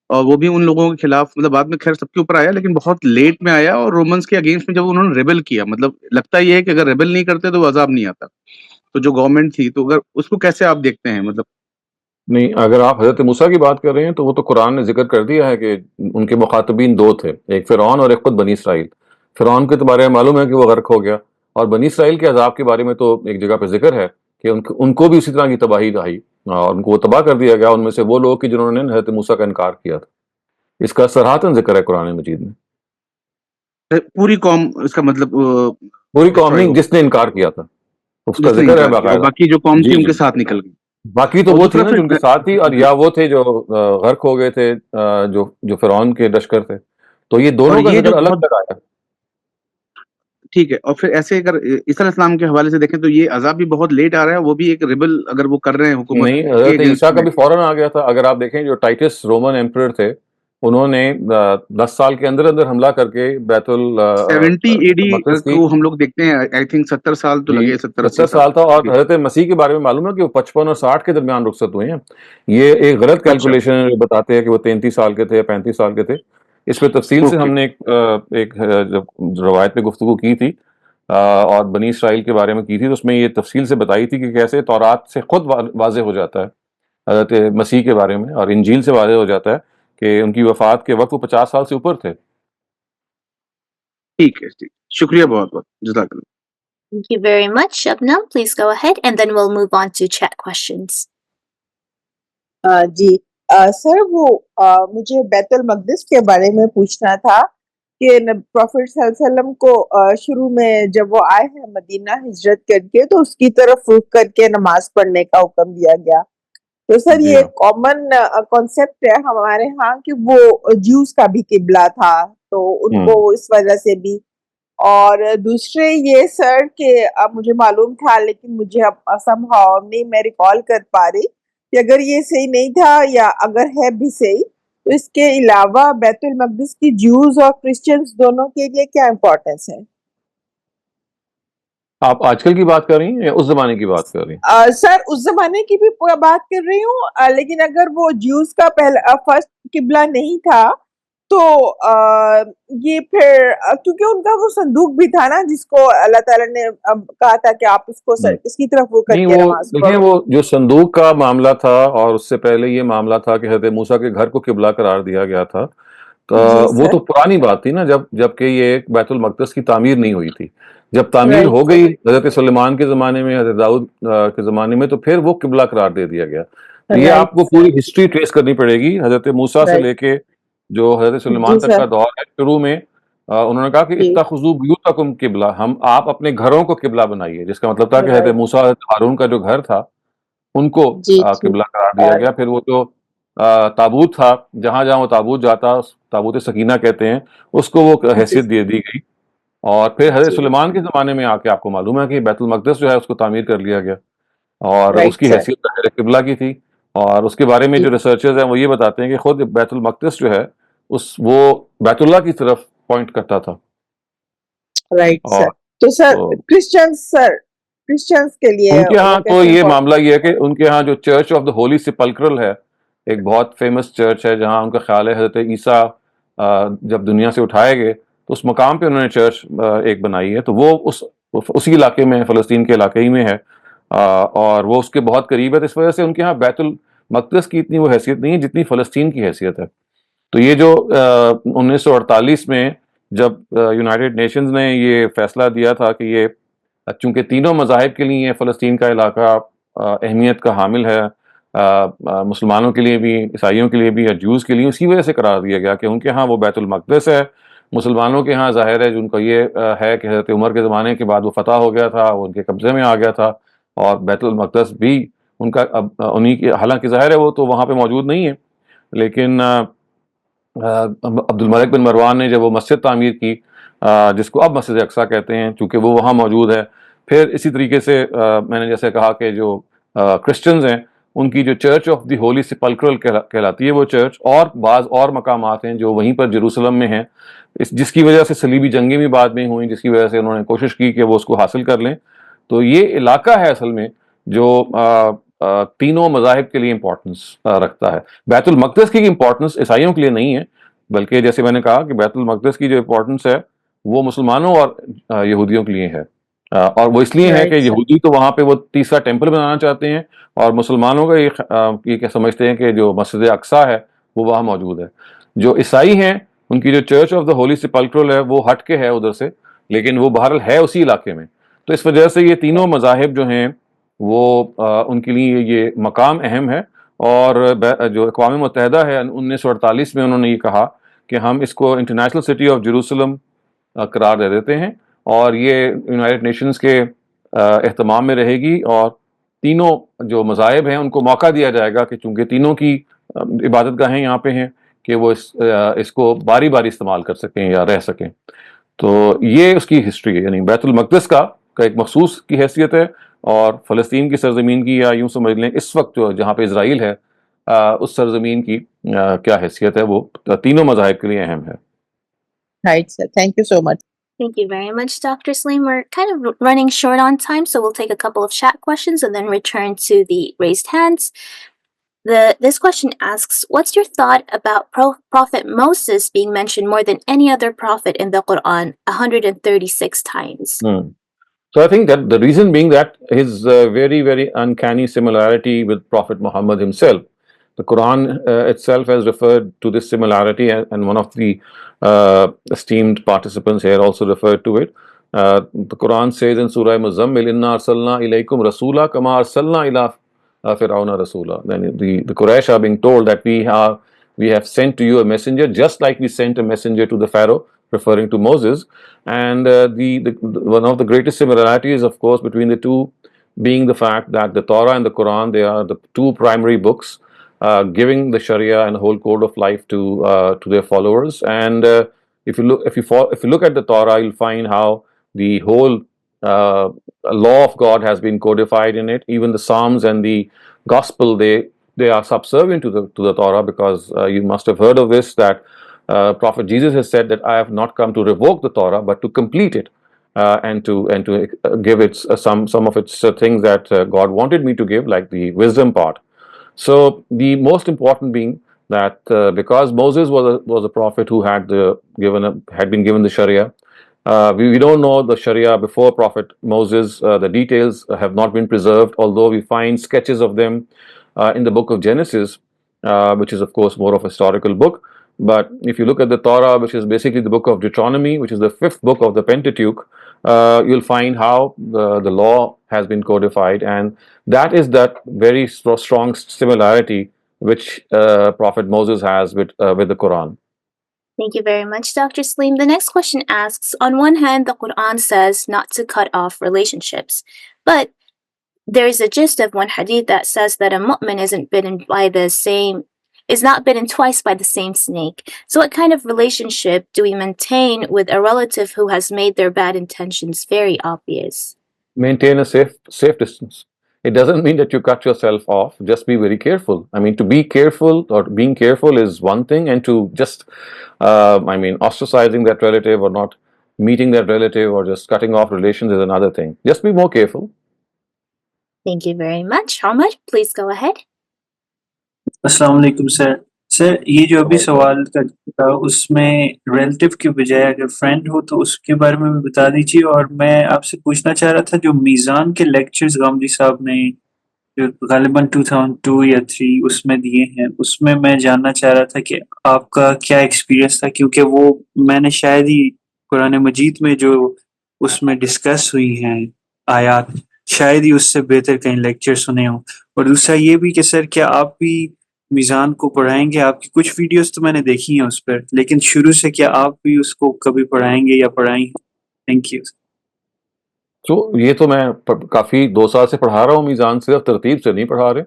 और वो भी उन लोगों के खिलाफ, मतलब बाद में खैर सबके ऊपर आया लेकिन बहुत लेट में आया, और रोमन्स के अगेंस्ट में जब उन्होंने रेबल किया, मतलब लगता ये है कि अगर रेबल नहीं करते तो वो अजाब नहीं आता। तो जो गवर्नमेंट थी, तो अगर उसको कैसे आप देखते हैं? मतलब नहीं, अगर आप हजरत मूसा की बात कर रहे हैं तो वो तो कुरान ने जिक्र कर दिया है कि उनके मुखातबीन दो थे, एक फिरौन और एक खुद बनी इसराइल। फिरौन के तो बारे में मालूम है कि वो गर्क हो गया, और बनी इसराइल के अजाब के बारे में तो एक जगह पर जिक्र है कि उनको भी उसी तरह की तबाही आई और उनको वो तबाह कर दिया गया, उनमें से वो लोग कि जिन्होंने हजरत मूसा का इनकार किया था। इसका सराहतन जिक्र है कुरान मजीद में। पूरी कौम, इसका मतलब पूरी कौम नहीं, जिसने इनकार किया था उसका जिक्र है बाकायदा। बाकी जो कौम थी उनके साथ निकल गई। باقی تو اور وہ تھی دوسرا نا پھر جو ان کے ساتھ تھی، اور یا وہ تھے جو غرق ہو گئے تھے، جو فرعون کے لشکر تھے. تو یہ اور دونوں کا یہ جو ذکر الگ بہت الگ آیا. ٹھیک ہے. اور پھر ایسے اگر عیسی علیہ السلام کے حوالے سے دیکھیں تو یہ عذاب بھی بہت لیٹ آ رہا ہے، وہ بھی ایک ریبل اگر وہ کر رہے ہیں حکومت نہیں، کے حضرت عیسیٰ اگینسٹ کا میں. بھی فوراً آ گیا تھا. اگر آپ دیکھیں جو ٹائٹس رومن ایمپرر تھے، انہوں نے 10 سال کے اندر اندر حملہ کر کے بیت 70 AD المقدس کی. کو ہم لوگ دیکھتے ہیں، آئی تھنک 70 سال تو جی، لگے، 70-80 70 سال. سال تھا. اور جی. حضرت مسیح کے بارے میں معلوم ہے کہ وہ 55 اور 60 کے درمیان رخصت ہوئے ہیں. یہ ایک غلط اچھا. کیلکولیشن بتاتے ہیں کہ وہ 33 سال کے تھے یا 35 سال کے تھے. اس پہ تفصیل سے اوکے. ہم نے ایک جب روایت پہ گفتگو کی تھی اور بنی اسرائیل کے بارے میں کی تھی، تو اس میں یہ تفصیل سے بتائی تھی کہ کیسے تورات سے خود واضح ہو جاتا ہے حضرت مسیح کے بارے میں، اور انجیل سے واضح ہو جاتا ہے کہ ان کی وفات کے وقت وہ 50 سال سے اوپر تھے. ٹھیک ہے. ٹھیک، شکریہ بہت بہت، جزاک اللہ. Thank you very much. Shabnam, please go ahead, and then we'll move on to chat questions. جی سر، وہ مجھے بیت المقدس کے بارے میں پوچھنا تھا کہ پروفیٹ صلی اللہ علیہ وسلم کو شروع میں جب وہ آئے ہیں مدینہ ہجرت کر کے، تو اس کی طرف رخ کر کے نماز پڑھنے کا حکم دیا گیا. تو سر جی یہ ہاں. کامن کانسیپٹ ہے ہمارے ہاں کہ وہ جیوز کا بھی قبلہ تھا، تو ان کو اس وجہ سے بھی. اور دوسرے یہ سر کہ اب مجھے معلوم تھا لیکن مجھے اب somehow نہیں میں ریکال کر پا رہی کہ اگر یہ صحیح نہیں تھا یا اگر ہے بھی صحیح، تو اس کے علاوہ بیت المقدس کی جیوز اور کرسچنز دونوں کے لیے کیا امپورٹنس ہے؟ آپ آج کل کی بات کر رہی ہیں یا اس زمانے کی بات کر رہی ہیں؟ سر اس زمانے کی بھی بات کر رہی ہوں، لیکن اگر وہ جیوز کا پہلا فرسٹ قبلہ نہیں تھا تو یہ پھر کیونکہ ان کا وہ صندوق بھی تھا نا جس کو اللہ تعالیٰ نے کہا تھا کہ آپ اس کو اس کی طرف وہ کر نہیں، کے وہ نماز دیکھیں، پڑھو. وہ جو صندوق کا معاملہ تھا اور اس سے پہلے یہ معاملہ تھا کہ حضرت موسیٰ کے گھر کو قبلہ قرار دیا گیا تھا. تو جی وہ سر. تو پرانی بات تھی نا، جب کہ یہ بیت المقدس کی تعمیر نہیں ہوئی تھی. جب تعمیر رائٹ ہو سر. گئی حضرت سلیمان کے زمانے میں، حضرت داؤد کے زمانے میں، تو پھر وہ قبلہ قرار دے دیا گیا. تو یہ رائٹ آپ کو سر. پوری ہسٹری ٹریس کرنی پڑے گی حضرت موسیٰ سے رائٹ. لے کے جو حضرت جی سلیمان تک سر. کا دور ہے. شروع میں انہوں نے کہا کہ جی. اتخذوا بیوتکم قبلہ، آپ اپنے گھروں کو قبلہ بنائیے، جس کا مطلب تھا کہ حضرت رائٹ. موسیٰ حضرت ہارون کا جو گھر تھا ان کو جی ٹھیک. قبلہ قرار دیا گیا. پھر وہ جو تابوت تھا، جہاں جہاں وہ تابوت جاتا، تابوت سکینہ کہتے ہیں اس کو، وہ جی. حیثیت دے دی گئی. اور پھر حضرت جی. سلیمان کے زمانے میں آ کے آپ کو معلوم ہے کہ بیت المقدس جو ہے اس کو تعمیر کر لیا گیا، اور اس رائٹ کی سر. حیثیت ظاہر قبلہ کی تھی. اور اس کے بارے میں جی. جو ریسرچرز ہیں وہ یہ بتاتے ہیں کہ خود بیت المقدس جو ہے وہ بیت اللہ کی طرف پوائنٹ کرتا تھا. Right sir. اور تو سر تو کرسچنز کے لیے ان کے وہ ہاں تو کیسے یہ امپورٹنٹ؟ معاملہ یہ ہے کہ ان کے ہاں جو چرچ آف دا ہولی سپلکرل ہے، ایک بہت فیمس چرچ ہے، جہاں ان کا خیال ہے حضرت عیسیٰ جب دنیا سے اٹھائے گئے تو اس مقام پہ انہوں نے چرچ ایک بنائی ہے. تو وہ اسی علاقے میں، فلسطین کے علاقے ہی میں ہے، اور وہ اس کے بہت قریب ہے. تو اس وجہ سے ان کے ہاں بیت المقدس کی اتنی وہ حیثیت نہیں ہے جتنی فلسطین کی حیثیت ہے. تو یہ جو 1948 میں جب یونائٹڈ نیشنز نے یہ فیصلہ دیا تھا کہ یہ چونکہ تینوں مذاہب کے لیے فلسطین کا علاقہ اہمیت کا حامل ہے، مسلمانوں کے لیے بھی، عیسائیوں کے لیے بھی، یا جوز کے لیے، اسی وجہ سے قرار دیا گیا کہ ان کے ہاں وہ بیت المقدس ہے. مسلمانوں کے ہاں ظاہر ہے جن کا یہ ہے کہ حضرت عمر کے زمانے کے بعد وہ فتح ہو گیا تھا، وہ ان کے قبضے میں آ گیا تھا، اور بیت المقدس بھی ان کا اب انہی کی، حالانکہ ظاہر ہے وہ تو وہاں پہ موجود نہیں ہے. لیکن عبد الملک بن مروان نے جب وہ مسجد تعمیر کی، جس کو اب مسجد اقصیٰ کہتے ہیں، چونکہ وہ وہاں موجود ہے. پھر اسی طریقے سے میں نے جیسے کہا کہ جو کرسچنز ہیں ان کی جو چرچ آف دی ہولی سپلکرل کہلاتی ہے وہ چرچ، اور بعض اور مقامات ہیں جو وہیں پر جیروسلم میں ہیں، جس کی وجہ سے صلیبی جنگیں بھی بعد میں ہوئیں، جس کی وجہ سے انہوں نے کوشش کی کہ وہ اس کو حاصل کر لیں. تو یہ علاقہ ہے اصل میں جو تینوں مذاہب کے لیے امپورٹنس رکھتا ہے. بیت المقدس کی امپورٹنس عیسائیوں کے لیے نہیں ہے، بلکہ جیسے میں نے کہا کہ بیت المقدس کی جو امپورٹنس ہے وہ مسلمانوں اور یہودیوں کے لیے ہے. اور وہ اس لیے ہے کہ رائٹ سر. یہودی تو وہاں پہ وہ تیسرا ٹیمپل بنانا چاہتے ہیں، اور مسلمانوں کا یہ کہ سمجھتے ہیں کہ جو مسجد اقصیٰ ہے وہ وہاں موجود ہے. جو عیسائی ہیں ان کی جو چرچ آف دا ہولی سپلکرل ہے وہ ہٹ کے ہے ادھر سے، لیکن وہ بہرحال ہے اسی علاقے میں. تو اس وجہ سے یہ تینوں مذاہب جو ہیں وہ ان کے لیے یہ مقام اہم ہے. اور جو اقوام متحدہ ہے 1948 میں انہوں نے یہ کہا کہ ہم اس کو انٹرنیشنل سٹی آف جیروسلم قرار دے دیتے ہیں، اور یہ یونائٹڈ نیشنز کے اہتمام میں رہے گی، اور तीनों जो मज़ाहिब हैं उनको मौका दिया जाएगा कि चूंकि तीनों की इबादत गाहें यहाँ पे हैं कि वो इसको बारी बारी इस्तेमाल कर सकें या रह सकें। तो ये उसकी हिस्ट्री है, यानी बैतुल मक़दिस का एक मखसूस की हैसियत है, और फ़लस्तीन की सरजमीन की, या यूँ समझ लें इस वक्त जो जहाँ पे इज़राइल है उस सरजमीन की क्या हैसियत है, वो तीनों मज़ाहिब के लिए अहम है। Right, sir. Thank you so much. Thank you very much, Dr. Saleem. We're kind of running short on time, so we'll take a couple of chat questions and then return to the raised hands. This question asks, what's your thought about Prophet Moses being mentioned more than any other prophet in the Quran, 136 times? So I think that the reason being that his very, very uncanny similarity with Prophet Muhammad himself. The Quran itself has referred to this similarity, and one of the esteemed participants here also referred to it. The Quran says in Surah Muzammil, "Inna arsalna ilaykum rasula kama arsalna ila Fir'auna rasula." Then the Quraysh are being told that we have sent to you a messenger, just like we sent a messenger to the Pharaoh, referring to Moses. And one of the greatest similarities, of course, between the two being the fact that the Torah and the Quran, they are the two primary books giving the Sharia and the whole code of life to their followers. And if you look at the Torah, you'll find how the whole law of God has been codified in it. Even the Psalms and the Gospel, they are subservient to the Torah, because you must have heard of this, that Prophet Jesus has said that I have not come to revoke the Torah, but to complete it. And to give it some of its things that God wanted me to give, like the wisdom part. So the most important being that because Moses was a prophet who had been given the Sharia. We don't know the Sharia before Prophet Moses. The details have not been preserved, although we find sketches of them in the book of Genesis, which is of course more of a historical book. But if you look at the Torah, which is basically the book of Deuteronomy, which is the fifth book of the Pentateuch, you'll find how the law has been codified, and that is that very strong similarity which Prophet Moses has with the Quran. Thank you very much, Dr. Saleem. The next question asks, on one hand, the Quran says not to cut off relationships, but there is a gist of one hadith that says that a mu'min is not bitten twice by the same snake. So what kind of relationship do we maintain with a relative who has made their bad intentions very obvious? Maintain a safe distance. It doesn't mean that you cut yourself off. Just be very careful. I mean, to be careful or being careful is one thing, and to just, ostracizing that relative or not meeting that relative or just cutting off relations is another thing. Just be more careful. Thank you very much. Ahmed, please go ahead. अस्सलाम वालेकुम sir ये जो अभी सवाल था उसमें relative की बजाय अगर फ्रेंड हो तो उसके बारे में भी बता दीजिए। और मैं आपसे पूछना चाह रहा था, जो मीज़ान के लेक्चर्स गामदी साहब ने जो गालिबन 2002 या 3 उसमें दिए हैं, उसमें मैं जानना चाह रहा था कि आपका क्या एक्सपीरियंस था, क्योंकि वो मैंने शायद ही कुरान मजीद में जो उसमें डिस्कस हुई हैं आयात, शायद ही उससे बेहतर कहीं लेक्चर सुने हों। और दूसरा ये भी कि सर क्या आप भी मीज़ान को पढ़ाएंगे? आपकी कुछ वीडियोस तो मैंने देखी हैं उस पर, लेकिन शुरू से क्या आप भी उसको कभी पढ़ाएंगे या पढ़ाई? Thank you. तो ये तो मैं काफ़ी 2 साल से पढ़ा रहा हूँ मीज़ान, सिर्फ तरतीब से नहीं पढ़ा रहे।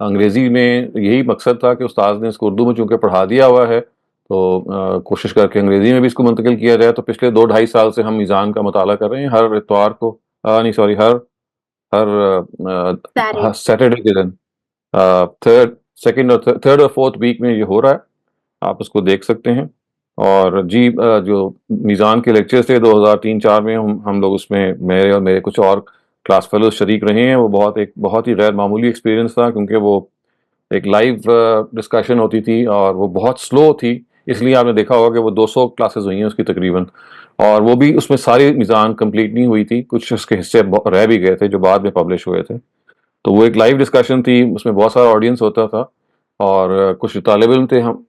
अंग्रेज़ी में यही मकसद था कि उस्ताद ने इसको उर्दू में चूँकि पढ़ा दिया हुआ है, तो कोशिश करके अंग्रेज़ी में भी इसको मुंतकिल किया जाए। तो पिछले 2-2.5 साल से हम मीज़ान का मुताला कर रहे हैं, हर इतवार को हर सैटरडे के दिन, थर्ड और फोर्थ वीक में ये हो रहा है। आप उसको देख सकते हैं। और जी, जो मीज़ान के लेक्चर्स थे 2003-4 में, हम लोग उसमें मेरे और मेरे कुछ और क्लास फेलोज शरीक रहे हैं। वो बहुत ही गैर मामूली एक्सपीरियंस था, क्योंकि वो एक लाइव डिस्कशन होती थी और वो बहुत स्लो थी, इसलिए आपने देखा होगा कि वो 200 क्लासेस हुई हैं उसकी तकरीबन, और वो भी उसमें सारी मीज़ान कंप्लीट नहीं हुई थी, कुछ उसके हिस्से रह भी गए थे जो बाद में पब्लिश हुए थे। तो वो एक लाइव डिस्कशन थी, उसमें बहुत सारा ऑडियंस होता था, और कुछ तालिब इल्म थे हम,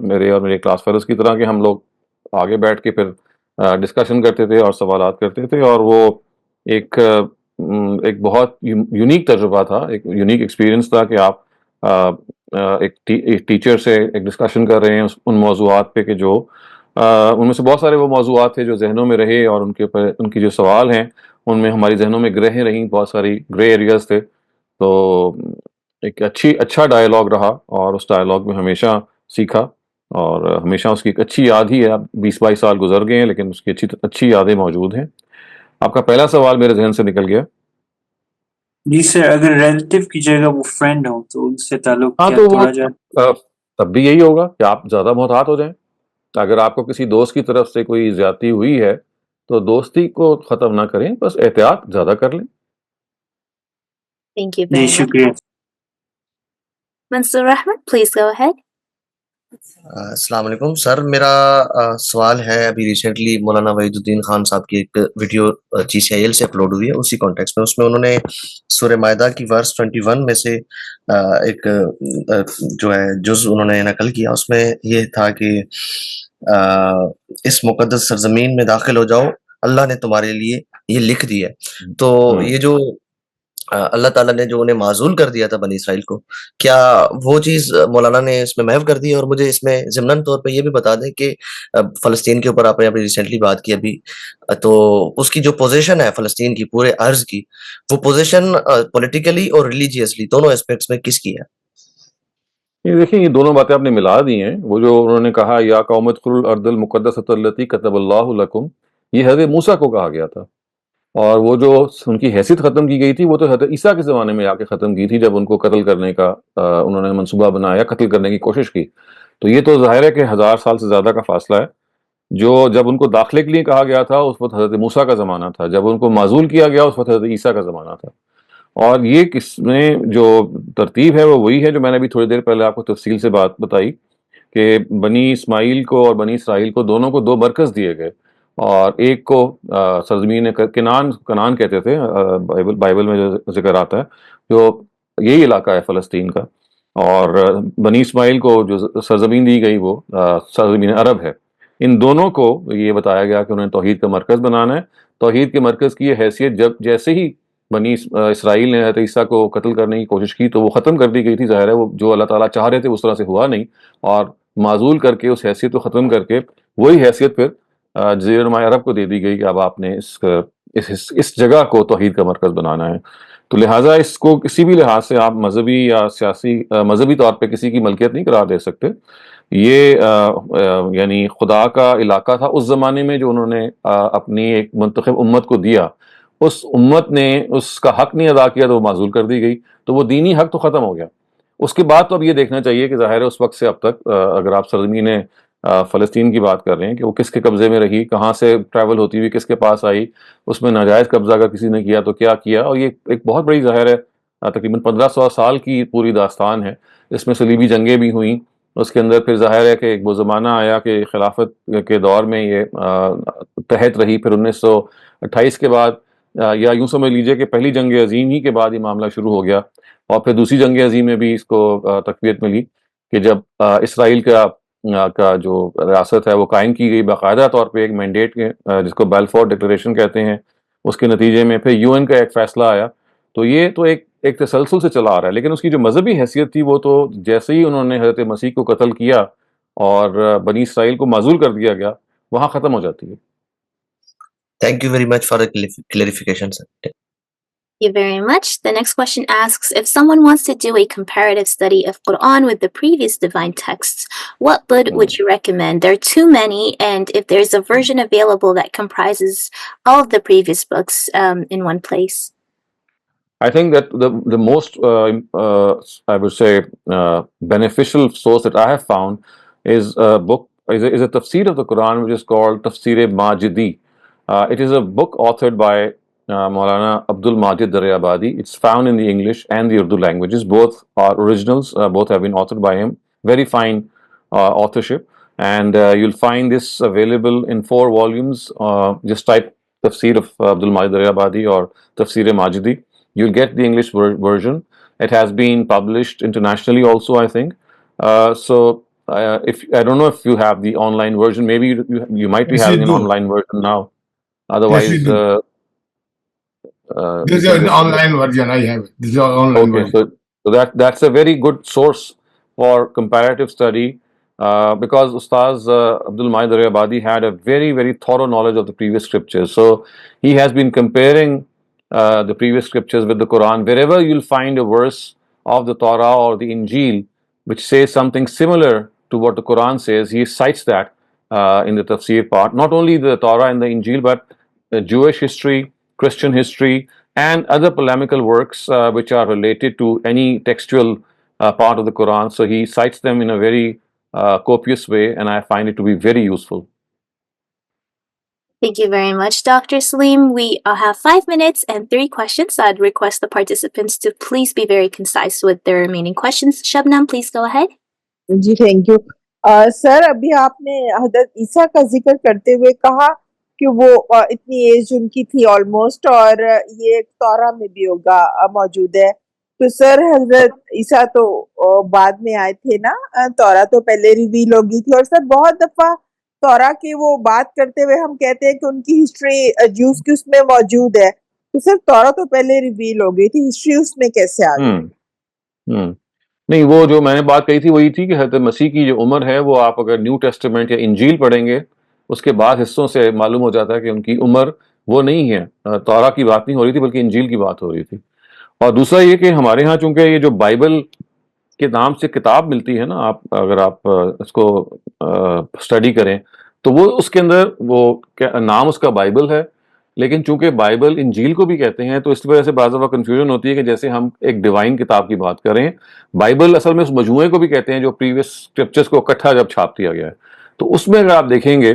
मेरे और मेरे क्लास फेलोज की तरह के, हम लोग आगे बैठ के फिर डिस्कशन करते थे और सवालात करते थे। और वो एक बहुत यूनिक तजुर्बा था, एक यूनिक एक्सपीरियंस था कि आप एक टीचर से एक डिस्कशन कर रहे हैं उन मौज़ूआत पे कि जो उनमें से बहुत सारे वो मौज़ूआत थे जो जहनों में रहे, और उनके ऊपर उनकी जो सवाल हैं उनमें हमारी जहनों में ग्रह रहीं, बहुत सारी ग्रे एरियाज थे। تو ایک اچھا ڈائلاگ رہا اور اس ڈائلاگ میں ہمیشہ سیکھا اور ہمیشہ اس کی ایک اچھی یاد ہی ہے. اب 20-22 سال گزر گئے ہیں لیکن اس کی اچھی یادیں موجود ہیں. آپ کا پہلا سوال میرے ذہن سے نکل گیا. جی سر، اگر ریلیٹیو کی جگہ وہ فرینڈ ہو تو ان سے تعلق ہاں کیا تو وہ توڑا جائے؟ تب بھی یہی ہوگا کہ آپ زیادہ محتاط ہو جائیں. اگر آپ کو کسی دوست کی طرف سے کوئی زیادتی ہوئی ہے تو دوستی کو ختم نہ کریں، بس احتیاط زیادہ کر لیں. Thank you G very much. شکریہ. Mansoor Ahmed, please go ahead. السلام علیکم سر. میرا سوال ہے، ابھی ریسنٹلی مولانا وحید الدین خان صاحب کی ایک ویڈیو GCIL سے اپلوڈ ہوئی ہے اسی کانٹیکس میں. اس میں انہوں نے سورہ مائدہ کی ورس 21 میں سے ایک جو ہے جز انہوں نے نقل کیا. اس میں یہ تھا کہ اس مقدس سرزمین میں داخل ہو جاؤ، اللہ نے تمہارے لیے یہ لکھ دیا ہے. تو یہ جو اللہ تعالیٰ نے جو انہیں معزول کر دیا تھا بنی اسرائیل کو، کیا وہ چیز مولانا نے اس میں محو کر دی؟ اور مجھے اس میں ضمناً طور پہ یہ بھی بتا دیں کہ فلسطین کے اوپر آپ نے ابھی ریسنٹلی بات کی ابھی، تو اس کی جو پوزیشن ہے فلسطین کی پورے ارض کی، وہ پوزیشن پولیٹیکلی اور ریلیجیسلی دونوں اسپیکٹس میں کس کی ہے؟ یہ دیکھیں، یہ دونوں باتیں آپ نے ملا دی ہیں. وہ جو انہوں نے کہا یا قوم ادخلوا الارض المقدسۃ التی کتب اللہ لکم، یہ حضرت موسیٰ کو کہا گیا تھا. اور وہ جو ان کی حیثیت ختم کی گئی تھی وہ تو حضرت عیسیٰ کے زمانے میں آ کے ختم کی تھی، جب ان کو قتل کرنے کا انہوں نے منصوبہ بنایا، قتل کرنے کی کوشش کی. تو یہ تو ظاہر ہے کہ 1000 سال سے زیادہ کا فاصلہ ہے. جو جب ان کو داخلے کے لیے کہا گیا تھا اس وقت حضرت موسیٰ کا زمانہ تھا، جب ان کو معزول کیا گیا اس وقت حضرت عیسیٰ کا زمانہ تھا. اور یہ کس میں جو ترتیب ہے وہ وہی ہے جو میں نے ابھی تھوڑی دیر پہلے آپ کو تفصیل سے بات بتائی کہ بنی اسماعیل کو اور بنی اسرائیل کو دونوں کو 2 مرکز دیے گئے. اور ایک کو سرزمین کنعان کہتے تھے، بائبل میں جو ذکر آتا ہے، جو یہی علاقہ ہے فلسطین کا. اور بنی اسماعیل کو جو سرزمین دی گئی وہ سرزمین عرب ہے. ان دونوں کو یہ بتایا گیا کہ انہیں توحید کا مرکز بنانا ہے. توحید کے مرکز کی یہ حیثیت جیسے ہی بنی اسرائیل نے حضرت عیسیٰ کو قتل کرنے کی کوشش کی تو وہ ختم کر دی گئی تھی. ظاہر ہے وہ جو اللہ تعالیٰ چاہ رہے تھے اس طرح سے ہوا نہیں، اور معزول کر کے اس حیثیت کو ختم کر کے وہی حیثیت پھر جزیرہ نما عرب کو دے دی گئی کہ اب آپ نے اس جگہ کو توحید کا مرکز بنانا ہے. تو لہٰذا اس کو کسی بھی لحاظ سے آپ مذہبی یا سیاسی مذہبی طور پہ کسی کی ملکیت نہیں قرار دے سکتے. یہ یعنی خدا کا علاقہ تھا اس زمانے میں جو انہوں نے اپنی ایک منتخب امت کو دیا. اس امت نے اس کا حق نہیں ادا کیا تو وہ معزول کر دی گئی، تو وہ دینی حق تو ختم ہو گیا. اس کے بعد تو اب یہ دیکھنا چاہیے کہ ظاہر ہے اس وقت سے اب تک اگر آپ سرزمین فلسطین کی بات کر رہے ہیں کہ وہ کس کے قبضے میں رہی، کہاں سے ٹریول ہوتی ہوئی کس کے پاس آئی، اس میں ناجائز قبضہ اگر کسی نے کیا تو کیا کیا. اور یہ ایک بہت بڑی ظاہر ہے تقریباً 1500 سال کی پوری داستان ہے. اس میں صلیبی جنگیں بھی ہوئیں. اس کے اندر پھر ظاہر ہے کہ ایک وہ زمانہ آیا کہ خلافت کے دور میں یہ تحت رہی. پھر 1928 کے بعد یا یوں سمجھ لیجئے کہ پہلی جنگ عظیم ہی کے بعد یہ معاملہ شروع ہو گیا. اور پھر دوسری جنگ عظیم میں بھی اس کو تقویت ملی کہ جب اسرائیل کا جو ریاست ہے وہ قائم کی گئی باقاعدہ طور پہ ایک مینڈیٹ کے جس کو بیلفور ڈکلریشن کہتے ہیں. اس کے نتیجے میں پھر UN کا ایک فیصلہ آیا. تو یہ تو ایک تسلسل سے چلا آ رہا ہے. لیکن اس کی جو مذہبی حیثیت تھی وہ تو جیسے ہی انہوں نے حضرت مسیح کو قتل کیا اور بنی اسرائیل کو معزول کر دیا گیا وہاں ختم ہو جاتی ہے. Thank you very much for clarification sir. Thank you very much. The next question asks, if someone wants to do a comparative study of Quran with the previous divine texts, what book would you recommend? There are too many, and if there's a version available that comprises all of the previous books in one place. I think that the most I would say beneficial source that I have found is a book, is a tafsir of the Quran which is called Tafsir Majidi. It is a book authored by Maulana Abdul Majid Daryabadi. It's found in the English and the Urdu languages. Both are originals. Both have been authored by him. Very fine authorship. And you'll find this available in 4 volumes. Just type Tafsir of Abdul Majid Daryabadi or Tafsir Majidi. You'll get the English version. It has been published internationally also, I think. So if I don't know if you have the online version. Maybe you might be Yes, we having an do. online version now. Yes, Otherwise, we do. There's you can an just online version. I have it. This is an online okay. version. So that's a very good source for comparative study because Ustaz Abdul Majid Daryabadi had a very, very thorough knowledge of the previous scriptures. So he has been comparing the previous scriptures with the Quran, wherever you'll find a verse of the Torah or the Injil which says something similar to what the Quran says, he cites that in the tafsir part. Not only the Torah and the Injil, but Jewish history, Christian history, and other polemical works which are related to any textual part of the Quran. So he cites them in a very copious way, and I find it to be very useful. Thank you very much, Dr. Saleem. We have 5 minutes and 3 questions. I'd request the participants to please be very concise with their remaining questions. Shabnam, please go ahead. जी thank you sir अभी आपने हजरत ईसा का जिक्र करते हुए कहा कि वो इतनी एज उनकी थी ऑलमोस्ट और ये तौरा में भी होगा मौजूद है तो सर हजरत ईसा तो बाद में आए थे ना तौरा तो पहले रिवील होगी थी और सर बहुत दफा तौरा की वो बात करते हुए हम कहते हैं कि उनकी हिस्ट्री ज्यूस की उसमें मौजूद है तो सर तौरा तो पहले रिवील हो गई थी हिस्ट्री उसमें कैसे आ गई नहीं, वो जो मैंने बात कही थी वही थी कि हज़रत मसीह की जो उम्र है वो आप अगर न्यू टेस्टामेंट या इंजील पढ़ेंगे उसके बाद हिस्सों से मालूम हो जाता है कि उनकी उम्र वो नहीं है। तौरा की बात नहीं हो रही थी बल्कि इंजील की बात हो रही थी। और दूसरा ये कि हमारे यहाँ चूंकि ये जो बाइबल के नाम से किताब मिलती है ना, आप अगर आप इसको स्टडी करें तो वो उसके अंदर वो नाम उसका बाइबल है, लेकिन चूंकि बाइबल इंजील को भी कहते हैं तो इस वजह से बाज़ दफ़ा कन्फ्यूजन होती है कि जैसे हम एक डिवाइन किताब की बात करें, बाइबल असल में उस मजमूए को भी कहते हैं जो प्रीवियस स्क्रिप्चर्स को इकट्ठा जब छाप दिया गया है। तो उसमें अगर आप देखेंगे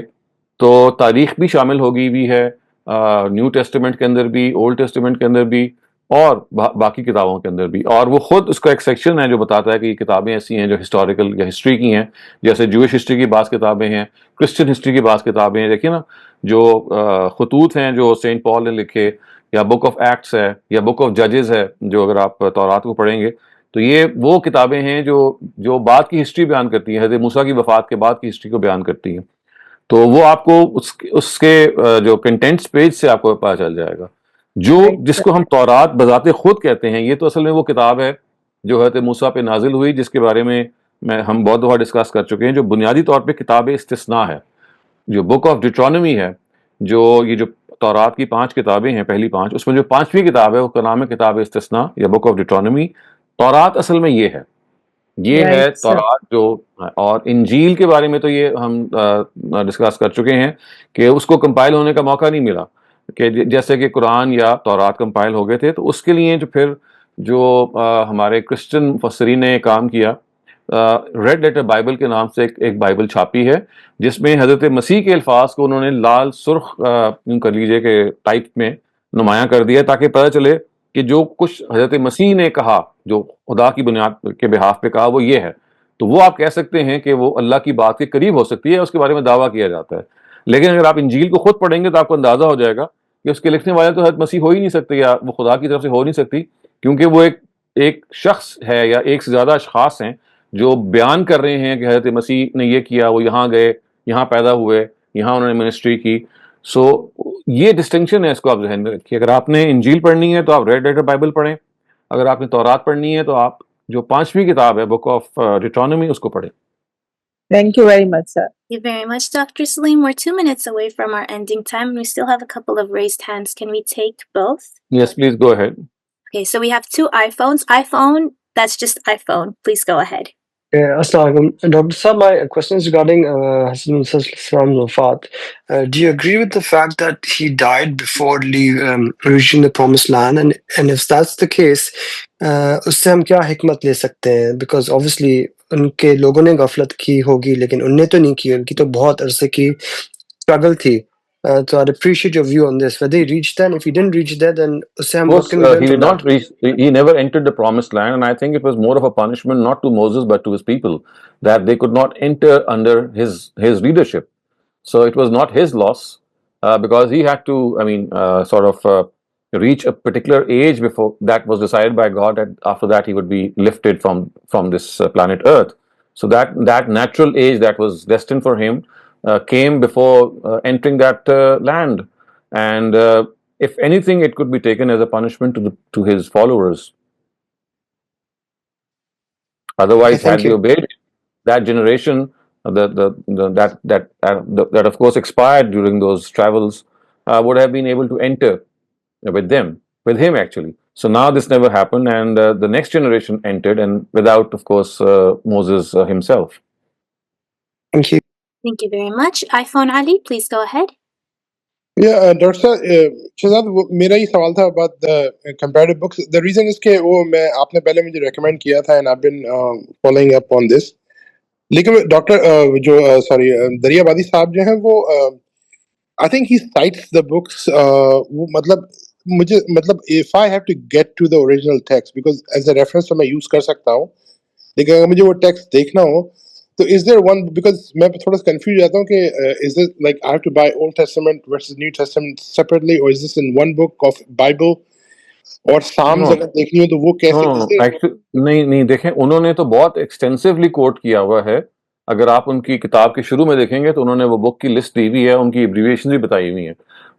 तो तारीख भी शामिल होगी भी है, न्यू टेस्टामेंट के अंदर भी, ओल्ड टेस्टामेंट के अंदर भी और बाकी किताबों के अंदर भी। और वो खुद उसका एक सेक्शन है जो बताता है कि ये किताबें ऐसी हैं जो हिस्टोरिकल या हिस्ट्री की हैं, जैसे जूइश हिस्ट्री की बाज़ किताबें हैं, क्रिश्चियन हिस्ट्री की बाज़ किताबें हैं। देखिए ना, जो खतूत हैं जो सेंट पॉल ने लिखे, या बुक ऑफ एक्ट्स है या बुक ऑफ जजेस है, जो अगर आप तौरात को पढ़ेंगे तो ये वो किताबें हैं जो बाद की हिस्ट्री बयान करती हैं, हज़रत मूसा की वफ़ात के बाद की हिस्ट्री को बयान करती हैं। तो वो आपको उसके जो कंटेंट्स पेज से आपको पता चल जाएगा। जो जिसको हम तौरात बजाते खुद कहते हैं, ये तो असल में वो किताब है जो हज़रत मूसा पे नाजिल हुई, जिसके बारे में हम बहुत दफ़ा डिस्कस कर चुके हैं, जो बुनियादी तौर पे किताब इस्तिस्ना है। जो बुक ऑफ डिट्रोनमी है, ये जो तौरात की 5 किताबें हैं, पहली 5, उसमें जो 5वीं किताब है उसका नाम है किताब इस्तिस्ना या बुक ऑफ डिट्रोनमी। तौरात असल में ये है तौरात जो। और इंजील के बारे में तो ये हम डिस्कस कर चुके हैं कि उसको कंपाइल होने का मौका नहीं मिला, कि जैसे कि कुरान या तौरात कंपाइल हो गए थे, तो उसके लिए जो फिर जो हमारे क्रिश्चियन मुफस्सिरीन ने काम किया, रेड लेटर बाइबल के नाम से एक बाइबल छापी है, जिसमें हज़रत मसीह के अल्फाज को उन्होंने लाल सुर्ख कर लीजिए के टाइप में नुमायां कर दिया, ताकि पता चले कि जो कुछ हज़रत मसीह ने कहा, जो खुदा की बुनियाद के बिहाफ पे कहा, वो ये है। तो वो आप कह सकते हैं कि वो अल्लाह की बात के करीब हो सकती है, उसके बारे में दावा किया जाता है। लेकिन अगर आप इंजील को खुद पढ़ेंगे तो आपको अंदाज़ा हो जाएगा कि उसके लिखने वाले तो हज़रत मसीह हो ही नहीं सकते, या वो खुदा की तरफ से हो नहीं सकती, क्योंकि वो एक शख्स है या एक से ज़्यादा अशखास हैं जो बयान कर रहे हैं कि हज़रत मसीह ने ये किया, वो यहाँ गए, यहाँ पैदा हुए, यहाँ उन्होंने मिनिस्ट्री की। सो ये डिस्टिंक्शन है, इसको आप ध्यान में रखिए। अगर आपने इंजील पढ़नी है तो आप रेड लेटर बाइबल पढ़ें, अगर आपने तौरात पढ़नी है तो आप जो 5वीं किताब है बुक ऑफ डिट्रोनमी उसको पढ़ें। Thank you very much, sir. Thank you very much, Dr. Saleem. We're 2 minutes away from our ending time, and we still have a couple of raised hands. Can we take both? Yes, please go ahead. Okay, so we have 2 iPhones. iPhone, that's just iPhone. Please go ahead. Assalamualaikum. Dr. Saab, my question is regarding Hassan Muslim's wafat. Do you agree with the fact that he died before reaching the promised land? And if that's the case, उससे हम क्या हिकमत ले सकते हैं? Because obviously उनके लोगों ने गफलत की होगी, लेकिन उनने तो नहीं की, उनकी तो बहुत अरसे की स्ट्रगल थी। So I'd appreciate your view on this. Whether he reached there, and if he didn't reach there, then Sam, what can we learn he from did not that? reach. He never entered the promised land, and I think it was more of a punishment not to Moses but to his people, that they could not enter under his leadership. So it was not his loss, because he had to, reach a particular age before that was decided by God, and after that he would be lifted from this planet Earth. So that natural age that was destined for him came before entering that land, and if anything, it could be taken as a punishment to his followers. Otherwise, had they obeyed, that generation, that of course expired during those travels, would have been able to enter with them. with him actually. So now this never happened, and the next generation entered, and without, of course, Moses himself. Thank you. Thank you very much. iPhone Ali, please go ahead. Yeah, Dr. Shehzad, मेरा ही सवाल था about the comparative books. The reason is कि वो मैं आपने पहले मुझे recommend किया था, and I've been following up on this. लेकिन डॉक्टर जो सॉरी दरियाबादी साहब जो हैं वो I think he cites the books. वो मतलब मुझे मतलब if I have to get to the original text, because as a reference तो मैं use कर सकता हूँ, लेकिन अगर मुझे वो text देखना हो तो is there one, because मैं थोड़ा सा confused जाता हूँ कि is it like I have to buy Old Testament versus New Testament separately, or is this in one book of Bible, और Psalms No, अगर देखनी हो तो वो कैसे? no, actually नहीं देखें, उन्होंने तो बहुत एक्सटेंसिवली कोट किया हुआ है. अगर आप उनकी किताब के शुरू में देखेंगे तो उन्होंने वो बुक की लिस्ट दी हुई है, उनकी एब्रीविएशन भी बताई हुई है.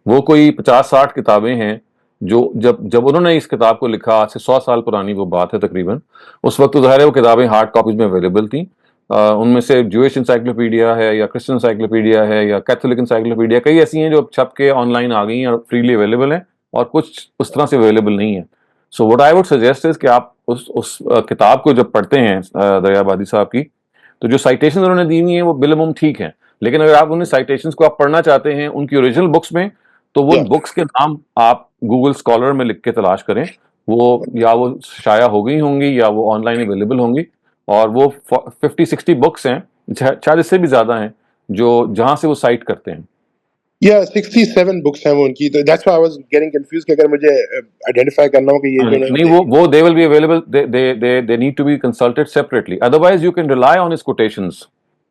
वो कोई 50-60 किताबें हैं जो जब उन्होंने इस किताब को लिखा, आज से 100 साल पुरानी वो बात है तकरीबन. उस वक्त तो ज़ाहिर है वो किताबें हार्ड कॉपीज में अवेलेबल थी. उनमें से ज्यूइश इंसाइक्लोपीडिया है, या क्रिश्चियन इंसाइक्लोपीडिया है, या कैथोलिक इंसाइक्लोपीडिया, कई ऐसी हैं जो छप के ऑनलाइन आ गई हैं और फ्रीली अवेलेबल हैं, और कुछ उस तरह से अवेलेबल नहीं है. So what I would suggest is कि आप उस किताब को जब पढ़ते हैं दरियाबादी साहब की, तो जो साइटेशन उन्होंने दी हुई हैं वो बिलमुम ठीक है, लेकिन अगर आप उन साइटेशंस को आप पढ़ना चाहते हैं उनकी ओरिजिनल बुक्स में, तो वो बुक्स के नाम आप गूगल स्कॉलर में लिख के तलाश करें. वो या वो शाया हो गई होंगी या वो ऑनलाइन अवेलेबल होंगी, और वो 50-60 बुक्स हैं, शायद इससे भी ज्यादा हैं, जो जहां से वो साइट करते हैं. Yeah, 67 books हैं वो उनकी, तो that's why I was getting confused कि अगर मुझे identify करना हो कि ये जो नहीं, वो they will be available, they need to be consulted separately, otherwise you can rely on his quotations.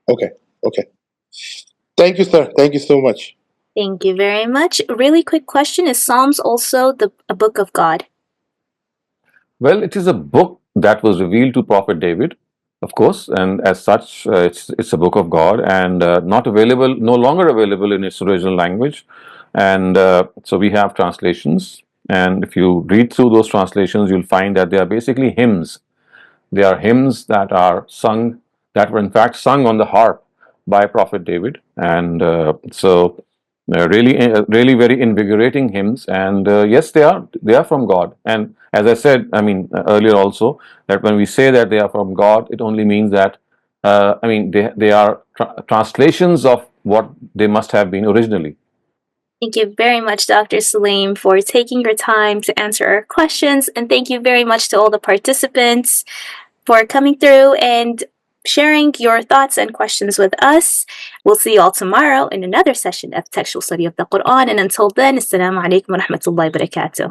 Okay. Thank you, sir. Thank you so much. Thank you very much. Really quick question, is Psalms also a book of God? Well, it is a book that was revealed to Prophet David, of course, and as such, it's a book of God, and no longer available in its original language. And so we have translations, and if you read through those translations, you'll find that they are basically hymns. They are hymns that are sung, that were in fact sung on the harp by Prophet David, and really very invigorating hymns. And yes, they are from God. And as I said, I mean earlier also, that when we say that they are from God, it only means that they are translations of what they must have been originally. Thank you very much, Dr. Saleem, for taking your time to answer our questions, and thank you very much to all the participants for coming through and sharing your thoughts and questions with us. We'll see you all tomorrow in another session of Textual Study of the Quran, and until then, Assalamu alaikum wa rahmatullahi wa barakatuh.